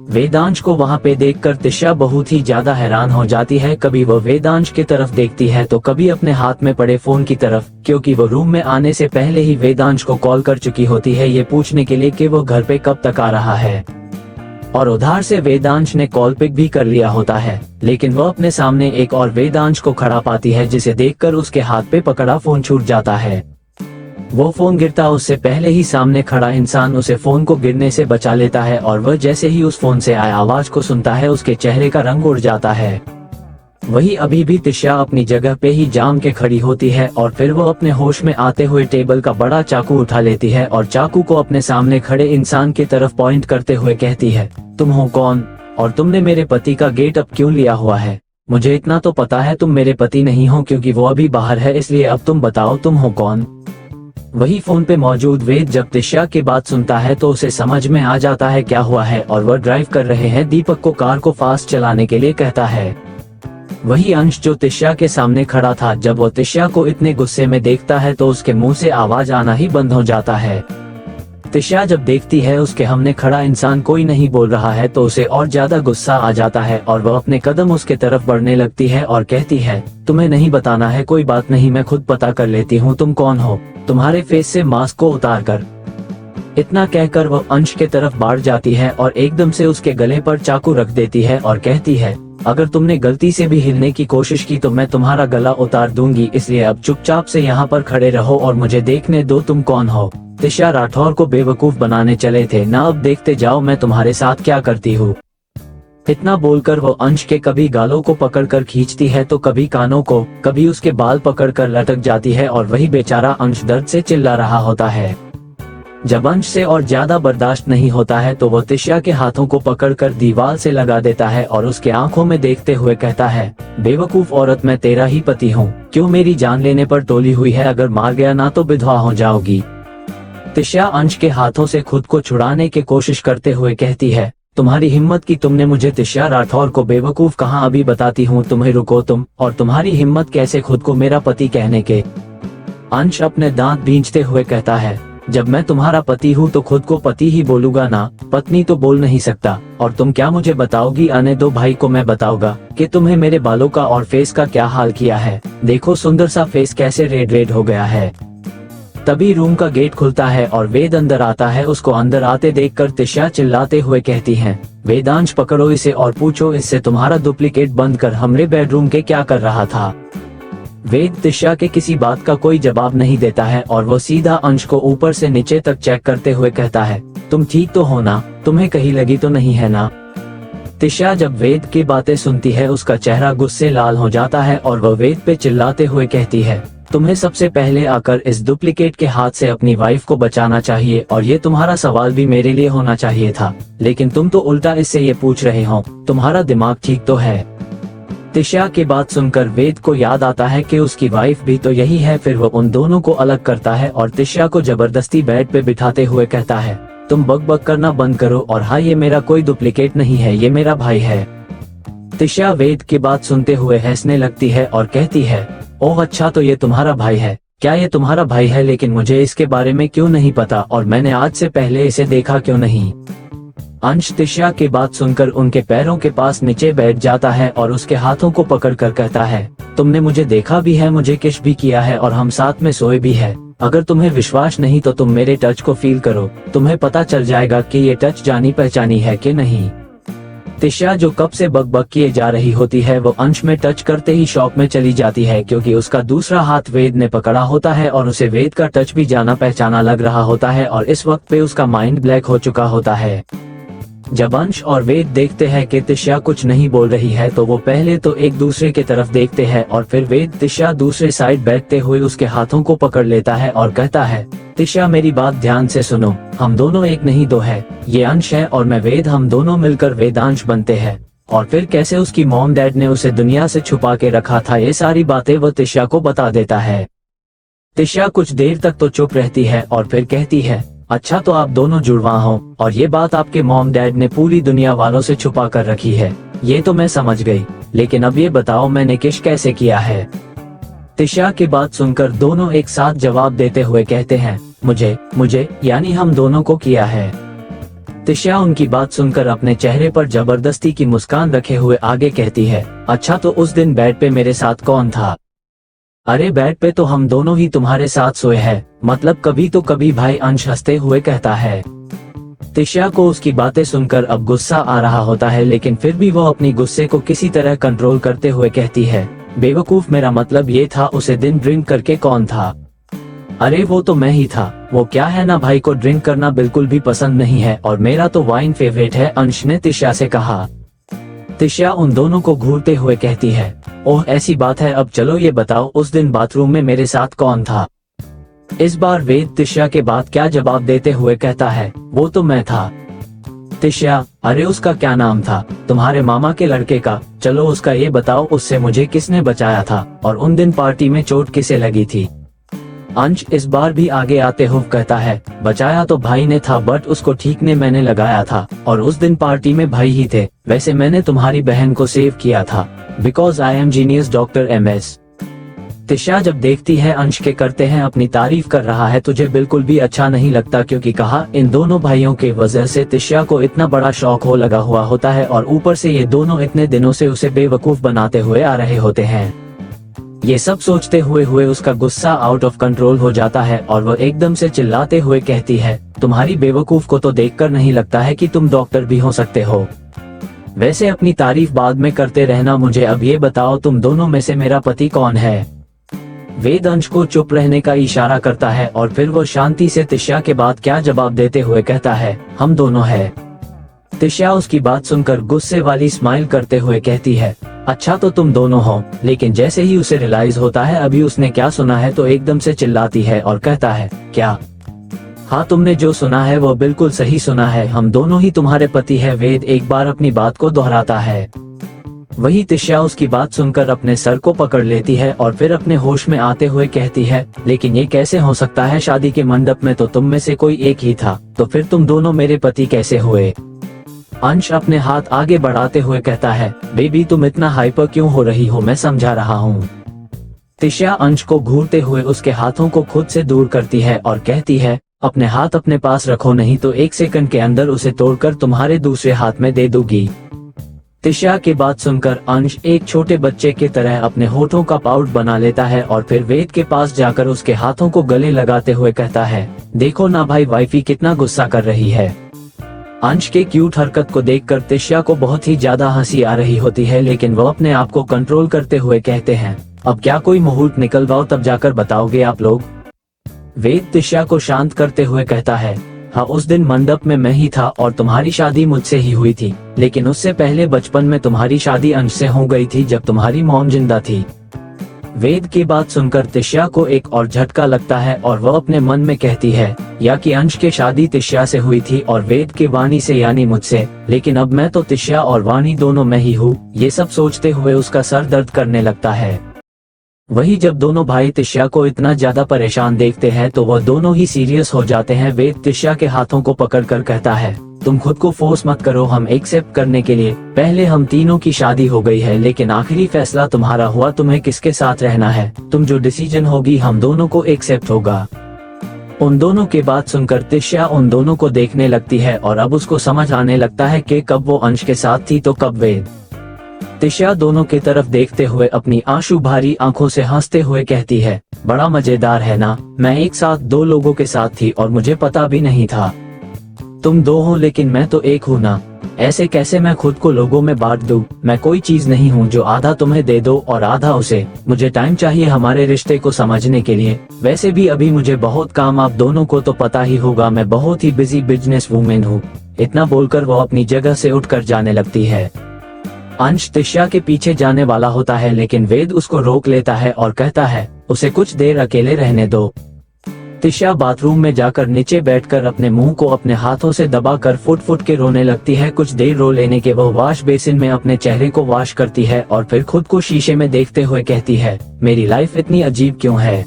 वेदांश को वहाँ पे देखकर तिशा बहुत ही ज्यादा हैरान हो जाती है। कभी वो वेदांश की तरफ देखती है तो कभी अपने हाथ में पड़े फोन की तरफ, क्योंकि वो रूम में आने से पहले ही वेदांश को कॉल कर चुकी होती है, ये पूछने के लिए कि वो घर पे कब तक आ रहा है। और उधार से वेदांश ने कॉल पिक भी कर लिया होता है, लेकिन वो अपने सामने एक और वेदांश को खड़ा पाती है, जिसे देखकर उसके हाथ पे पकड़ा फोन छूट जाता है। वो फोन गिरता उससे पहले ही सामने खड़ा इंसान उसे फोन को गिरने से बचा लेता है, और वह जैसे ही उस फोन से आए आवाज को सुनता है, उसके चेहरे का रंग उड़ जाता है। वही अभी भी तिशा अपनी जगह पे ही जाम के खड़ी होती है, और फिर वो अपने होश में आते हुए टेबल का बड़ा चाकू उठा लेती है और चाकू को अपने सामने खड़े इंसान की तरफ पॉइंट करते हुए कहती है, तुम हो कौन, और तुमने मेरे पति का गेट अप क्यों लिया हुआ है? मुझे इतना तो पता है तुम मेरे पति नहीं हो, क्योंकि वो अभी बाहर है, इसलिए अब तुम बताओ तुम हो कौन? वही फोन पे मौजूद वेद जब तिशा की बात सुनता है तो उसे समझ में आ जाता है क्या हुआ है, और वह ड्राइव कर रहे हैं दीपक को कार को फास्ट चलाने के लिए कहता है। वही अंश जो तिशा के सामने खड़ा था, जब वो तिशा को इतने गुस्से में देखता है तो उसके मुंह से आवाज आना ही बंद हो जाता है। तिशा जब देखती है उसके हमने खड़ा इंसान कोई नहीं बोल रहा है तो उसे और ज्यादा गुस्सा आ जाता है, और वह अपने कदम उसके तरफ बढ़ने लगती है और कहती है, तुम्हें नहीं बताना है, कोई बात नहीं, मैं खुद पता कर लेती हूँ तुम कौन हो, तुम्हारे फेस से मास्क को उतार कर। इतना कहकर वह अंश के तरफ बढ़ जाती है और एकदम से उसके गले पर चाकू रख देती है और कहती है, अगर तुमने गलती से भी हिलने की कोशिश की तो मैं तुम्हारा गला उतार दूंगी, इसलिए अब चुपचाप से यहाँ पर खड़े रहो और मुझे देखने दो तुम कौन हो। तिशा राठौर को बेवकूफ बनाने चले थे ना, अब देखते जाओ मैं तुम्हारे साथ क्या करती हूँ। इतना बोलकर वो अंश के कभी गालों को पकड़कर खींचती है तो कभी कानों को, कभी उसके बाल पकड़कर लटक जाती है, और वही बेचारा अंश दर्द से चिल्ला रहा होता है। जब अंश से और ज्यादा बर्दाश्त नहीं होता है तो वो तिशा के हाथों को पकड़कर दीवार से लगा देता है और उसके आंखों में देखते हुए कहता है, बेवकूफ औरत, मैं तेरा ही पति हूँ, क्यों मेरी जान लेने पर तोली हुई है? अगर मार गया ना तो विधवा हो जाओगी। तिशा अंश के हाथों से खुद को छुड़ाने की कोशिश करते हुए कहती है, तुम्हारी हिम्मत की तुमने मुझे तिशा राठौर को बेवकूफ कहा, अभी बताती हूँ तुम्हें, रुको तुम, और तुम्हारी हिम्मत कैसे खुद को मेरा पति कहने के? अंश अपने दांत भींचते हुए कहता है, जब मैं तुम्हारा पति हूँ तो खुद को पति ही बोलूंगा ना, पत्नी तो बोल नहीं सकता। और तुम क्या मुझे बताओगी? आने दो भाई को, मैं बताऊंगा कि तुम्हें मेरे बालों का और फेस का क्या हाल किया है। देखो सुंदर सा फेस कैसे रेड हो गया है। तभी रूम का गेट खुलता है और वेद अंदर आता है। उसको अंदर आते देखकर तिशा चिल्लाते हुए कहती है, वेदांश पकड़ो इसे और पूछो इससे तुम्हारा डुप्लीकेट बंद कर हमरे बेडरूम के क्या कर रहा था। वेद तिशा के किसी बात का कोई जवाब नहीं देता है और वो सीधा अंश को ऊपर से नीचे तक चेक करते हुए कहता है, तुम ठीक तो हो ना? तुम्हें कहीं लगी तो नहीं है ना? तिशा जब वेद की बातें सुनती है उसका चेहरा गुस्से लाल हो जाता है और वह वेद पे चिल्लाते हुए कहती है, तुम्हें सबसे पहले आकर इस डुप्लीकेट के हाथ से अपनी वाइफ को बचाना चाहिए और ये तुम्हारा सवाल भी मेरे लिए होना चाहिए था, लेकिन तुम तो उल्टा इससे ये पूछ रहे हो, तुम्हारा दिमाग ठीक तो है? तिशा की बात सुनकर वेद को याद आता है कि उसकी वाइफ भी तो यही है। फिर वो उन दोनों को अलग करता है और तिशा को जबरदस्ती बेड पे बिठाते हुए कहता है, तुम बक करना बंद करो और हाँ, ये मेरा कोई डुप्लीकेट नहीं है, ये मेरा भाई है। तिशा वेद की बात सुनते हुए हंसने लगती है और कहती है, ओह अच्छा, तो ये तुम्हारा भाई है? क्या ये तुम्हारा भाई है? लेकिन मुझे इसके बारे में क्यों नहीं पता और मैंने आज से पहले इसे देखा क्यों नहीं? अंश तिशा की बात सुनकर उनके पैरों के पास नीचे बैठ जाता है और उसके हाथों को पकड़कर कहता है, तुमने मुझे देखा भी है, मुझे किस भी किया है और हम साथ में सोए भी है। अगर तुम्हें विश्वास नहीं तो तुम मेरे टच को फील करो, तुम्हें पता चल जाएगा कि ये टच जानी पहचानी है कि नहीं। तिशा जो कब से बक किए जा रही होती है वो अंश में टच करते ही शॉक में चली जाती है, क्योंकि उसका दूसरा हाथ वेद ने पकड़ा होता है और उसे वेद का टच भी जाना पहचाना लग रहा होता है और इस वक्त पे उसका माइंड ब्लैक हो चुका होता है। जब अंश और वेद देखते हैं कि तिशा कुछ नहीं बोल रही है तो वो पहले तो एक दूसरे की तरफ देखते हैं और फिर वेद तिशा दूसरे साइड बैठते हुए उसके हाथों को पकड़ लेता है और कहता है, तिशा मेरी बात ध्यान से सुनो, हम दोनों एक नहीं दो है, ये अंश है और मैं वेद, हम दोनों मिलकर वेदांश बनते हैं। और फिर कैसे उसकी मॉम डैड ने उसे दुनिया से छुपा के रखा था, ये सारी बातें वो तिशा को बता देता है। तिशा कुछ देर तक तो चुप रहती है और फिर कहती है, अच्छा तो आप दोनों जुड़वा हो और ये बात आपके मॉम डैड ने पूरी दुनिया वालों से छुपा कर रखी है, ये तो मैं समझ गई, लेकिन अब ये बताओ मैंने किश कैसे किया है। तिशा की बात सुनकर दोनों एक साथ जवाब देते हुए कहते हैं, मुझे यानी हम दोनों को किया है। तिशा उनकी बात सुनकर अपने चेहरे पर जबरदस्ती की मुस्कान रखे हुए आगे कहती है, अच्छा तो उस दिन बेड पे मेरे साथ कौन था? अरे बेड पे तो हम दोनों ही तुम्हारे साथ सोए हैं, मतलब कभी तो कभी, भाई अंश हंसते हुए कहता है। तिशा को उसकी बातें सुनकर अब गुस्सा आ रहा होता है, लेकिन फिर भी वो अपनी गुस्से को किसी तरह कंट्रोल करते हुए कहती है, बेवकूफ, मेरा मतलब ये था उसे दिन ड्रिंक करके कौन था? अरे वो तो मैं ही था, वो क्या है ना, भाई को ड्रिंक करना बिल्कुल भी पसंद नहीं है और मेरा तो वाइन फेवरेट है, अंश ने तिशा से कहा। तिशा उन दोनों को घूरते हुए कहती है, ओह ऐसी बात है, अब चलो ये बताओ उस दिन बाथरूम में मेरे साथ कौन था? इस बार वेद तिशा के बाद क्या जवाब देते हुए कहता है, वो तो मैं था। तिशा, अरे उसका क्या नाम था? तुम्हारे मामा के लड़के का, चलो उसका ये बताओ, उससे मुझे किसने बचाया था और उन दिन पार्टी में चोट किसे लगी थी? अंश इस बार भी आगे आते हुए कहता है, बचाया तो भाई ने था, बट उसको ठीकने मैंने लगाया था और उस दिन पार्टी में भाई ही थे। वैसे मैंने तुम्हारी बहन को सेव किया था, because I am genius doctor MS। Tisha जब देखती है अंश के करते हैं अपनी तारीफ कर रहा है, तुझे बिल्कुल भी अच्छा नहीं लगता, क्योंकि कहा इन दोनों भाइयों के वजह से तिशा को इतना बड़ा शौक हो लगा हुआ होता है और ऊपर से ये दोनों इतने दिनों से उसे बेवकूफ बनाते हुए आ रहे होते हैं। ये सब सोचते हुए उसका गुस्सा आउट ऑफ कंट्रोल हो जाता है और वह एकदम से चिल्लाते हुए कहती है, तुम्हारी बेवकूफ को तो देखकर नहीं लगता है कि तुम डॉक्टर भी हो सकते हो। वैसे अपनी तारीफ बाद में करते रहना, मुझे अब ये बताओ तुम दोनों में से मेरा पति कौन है? वेद अंश को चुप रहने का इशारा करता है और फिर वो शांति से तिशा के बाद क्या जवाब देते हुए कहता है, हम दोनों है। तिशा उसकी बात सुनकर गुस्से वाली स्माइल करते हुए कहती है, अच्छा तो तुम दोनों हो, लेकिन जैसे ही उसे रियलाइज होता है अभी उसने क्या सुना है तो एकदम से चिल्लाती है और कहता है, क्या? हाँ तुमने जो सुना है वो बिल्कुल सही सुना है, हम दोनों ही तुम्हारे पति है। वेद एक बार अपनी बात को दोहराता है। वही तिशा उसकी बात सुनकर अपने सर को पकड़ लेती है और फिर अपने होश में आते हुए कहती है, लेकिन ये कैसे हो सकता है, शादी के मंडप में तो तुम में से कोई एक ही था, तो फिर तुम दोनों मेरे पति कैसे हुए? अंश अपने हाथ आगे बढ़ाते हुए कहता है, बेबी तुम इतना हाइपर क्यों हो रही हो, मैं समझा रहा हूँ। तिशा अंश को घूरते हुए उसके हाथों को खुद से दूर करती है और कहती है, अपने हाथ अपने पास रखो, नहीं तो 1 सेकंड के अंदर उसे तोड़कर तुम्हारे दूसरे हाथ में दे दूंगी। तिशा की बात सुनकर अंश एक छोटे बच्चे की तरह अपने होठों का पाउडर बना लेता है और फिर वेद के पास जाकर उसके हाथों को गले लगाते हुए कहता है, देखो ना भाई, वाइफी कितना गुस्सा कर रही है। अंश के क्यूट हरकत को देखकर तिशा को बहुत ही ज्यादा हंसी आ रही होती है, लेकिन वो अपने आप को कंट्रोल करते हुए कहते हैं, अब क्या कोई मुहूर्त निकलवाओ तब जाकर बताओगे आप लोग। वेद तिशा को शांत करते हुए कहता है, हाँ उस दिन मंडप में मैं ही था और तुम्हारी शादी मुझसे ही हुई थी, लेकिन उससे पहले बचपन में तुम्हारी शादी अंश से हो गई थी जब तुम्हारी मॉम जिंदा थी। वेद की बात सुनकर तिशा को एक और झटका लगता है और वह अपने मन में कहती है, या कि अंश की शादी तिशा से हुई थी और वेद की वाणी से यानी मुझसे, लेकिन अब मैं तो तिशा और वाणी दोनों मैं ही हूँ। ये सब सोचते हुए उसका सर दर्द करने लगता है। वही जब दोनों भाई तिशा को इतना ज्यादा परेशान देखते हैं तो वह दोनों ही सीरियस हो जाते हैं। वेद तिशा के हाथों को पकड़कर कहता है, तुम खुद को फोर्स मत करो हम एक्सेप्ट करने के लिए, पहले हम तीनों की शादी हो गई है लेकिन आखिरी फैसला तुम्हारा हुआ, तुम्हें किसके साथ रहना है, तुम जो डिसीजन होगी हम दोनों को एक्सेप्ट होगा। उन दोनों की बात सुनकर तिशा उन दोनों को देखने लगती है और अब उसको समझ आने लगता है कि कब वो अंश के साथ थी तो कब वेद। तिशा दोनों की तरफ देखते हुए अपनी आंसू भारी आंखों से हंसते हुए कहती है, बड़ा मजेदार है ना, मैं एक साथ 2 लोगों के साथ थी और मुझे पता भी नहीं था। तुम 2 हो लेकिन मैं तो एक हूँ ना, ऐसे कैसे मैं खुद को लोगों में बांट दूं? मैं कोई चीज नहीं हूँ जो आधा तुम्हें दे दो और आधा उसे। मुझे टाइम चाहिए हमारे रिश्ते को समझने के लिए, वैसे भी अभी मुझे बहुत काम, आप दोनों को तो पता ही होगा मैं बहुत ही बिजी बिजनेस वूमेन हूँ। इतना बोलकर वो अपनी जगह से उठकर जाने लगती है। अंश तिशा के पीछे जाने वाला होता है लेकिन वेद उसको रोक लेता है और कहता है, उसे कुछ देर अकेले रहने दो। तिशा बाथरूम में जाकर नीचे बैठकर अपने मुंह को अपने हाथों से दबाकर फुट फुट के रोने लगती है। कुछ देर रो लेने के वह वॉश बेसिन में अपने चेहरे को वॉश करती है और फिर खुद को शीशे में देखते हुए कहती है, मेरी लाइफ इतनी अजीब क्यों है?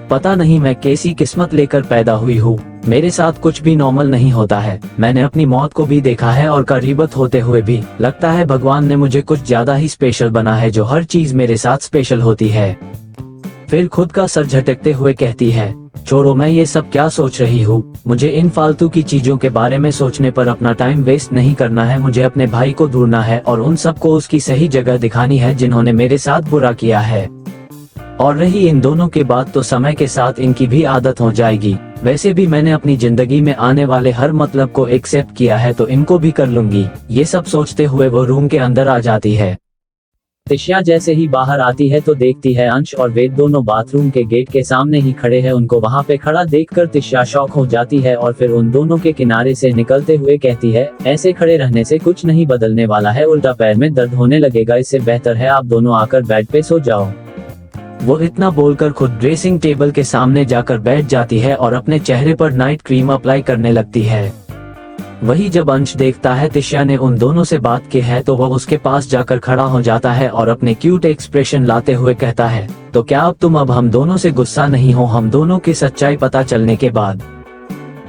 पता नहीं मैं कैसी किस्मत लेकर पैदा हुई हूँ। मेरे साथ कुछ भी नॉर्मल नहीं होता है। मैंने अपनी मौत को भी देखा है और करीबत होते हुए भी। लगता है भगवान ने मुझे कुछ ज्यादा ही स्पेशल बना है, जो हर चीज मेरे साथ स्पेशल होती है। फिर खुद का सर झटकते हुए कहती है, छोड़ो, मैं ये सब क्या सोच रही हूँ। मुझे इन फालतू की चीजों के बारे में सोचने पर अपना टाइम वेस्ट नहीं करना है। मुझे अपने भाई को ढूंढना है और उन सबको उसकी सही जगह दिखानी है जिन्होंने मेरे साथ बुरा किया है। और रही इन दोनों की बात, तो समय के साथ इनकी भी आदत हो जाएगी। वैसे भी मैंने अपनी जिंदगी में आने वाले हर मतलब को एक्सेप्ट किया है, तो इनको भी कर लूंगी। ये सब सोचते हुए वो रूम के अंदर आ जाती है। तिशा जैसे ही बाहर आती है तो देखती है अंश और वेद दोनों बाथरूम के गेट के सामने ही खड़े हैं। उनको वहां पे खड़ा देखकर तिशा शॉक हो जाती है और फिर उन दोनों के किनारे से निकलते हुए कहती है, ऐसे खड़े रहने से कुछ नहीं बदलने वाला है, उल्टा पैर में दर्द होने लगेगा। इससे बेहतर है आप दोनों आकर बेड पे सो जाओ। वो इतना बोलकर खुद ड्रेसिंग टेबल के सामने जाकर बैठ जाती है और अपने चेहरे पर नाइट क्रीम अप्लाई करने लगती है। वही जब अंश देखता है तिशा ने उन दोनों से बात की है, तो वह उसके पास जाकर खड़ा हो जाता है और अपने क्यूट एक्सप्रेशन लाते हुए कहता है, तो क्या अब हम दोनों से गुस्सा नहीं हो, हम दोनों की सच्चाई पता चलने के बाद?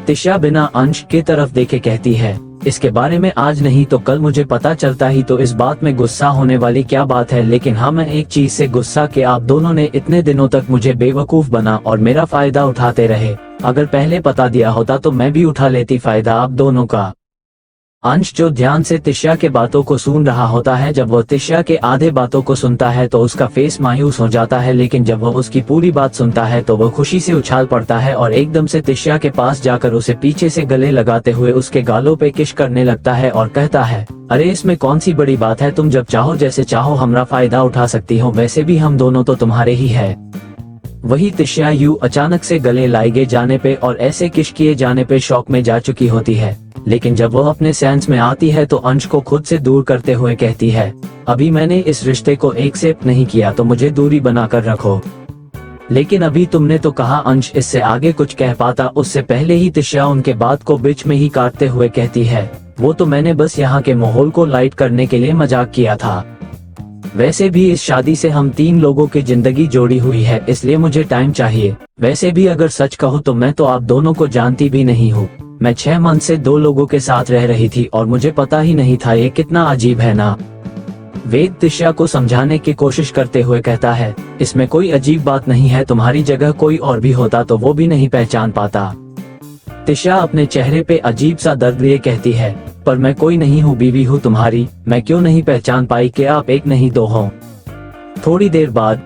तिशा बिना अंश की तरफ देखे कहती है, इसके बारे में आज नहीं तो कल मुझे पता चलता ही तो इस बात में गुस्सा होने वाली क्या बात है। लेकिन हाँ, मैं एक चीज से गुस्सा कि आप दोनों ने इतने दिनों तक मुझे बेवकूफ बना और मेरा फायदा उठाते रहे। अगर पहले पता दिया होता तो मैं भी उठा लेती फायदा आप दोनों का। अंश जो ध्यान से तिशा के बातों को सुन रहा होता है, जब वह तिशा के आधे बातों को सुनता है तो उसका फेस मायूस हो जाता है, लेकिन जब वह उसकी पूरी बात सुनता है तो वह खुशी से उछाल पड़ता है और एकदम से तिशा के पास जाकर उसे पीछे से गले लगाते हुए उसके गालों पे किस करने लगता है और कहता है, अरे इसमें कौन सी बड़ी बात है, तुम जब चाहो जैसे चाहो हमारा फायदा उठा सकती हो, वैसे भी हम दोनों तो तुम्हारे ही है। वही तिशा यूं अचानक से गले लाए जाने पे और ऐसे किश किए जाने पे शॉक में जा चुकी होती है, लेकिन जब वह अपने सेंस में आती है तो अंश को खुद से दूर करते हुए कहती है, अभी मैंने इस रिश्ते को एक्सेप्ट नहीं किया तो मुझे दूरी बनाकर रखो। लेकिन अभी तुमने तो कहा। अंश इससे आगे कुछ कह पाता उससे पहले ही तिशा उनके बात को बीच में ही काटते हुए कहती है, वो तो मैंने बस यहाँ के माहौल को लाइट करने के लिए मजाक किया था। वैसे भी इस शादी से हम 3 लोगों की जिंदगी जोड़ी हुई है, इसलिए मुझे टाइम चाहिए। वैसे भी अगर सच कहूँ तो मैं तो आप दोनों को जानती भी नहीं हूँ। मैं 6 मंथ से 2 लोगों के साथ रह रही थी और मुझे पता ही नहीं था। ये कितना अजीब है ना। वेद तिशा को समझाने की कोशिश करते हुए कहता है, इसमें कोई अजीब बात नहीं है, तुम्हारी जगह कोई और भी होता तो वो भी नहीं पहचान पाता। तिशा अपने चेहरे पे अजीब सा दर्द लिए कहती है, पर मैं कोई नहीं हूँ, बीवी हूँ तुम्हारी। मैं क्यों नहीं पहचान पाई कि आप एक नहीं दो हो। थोड़ी देर बाद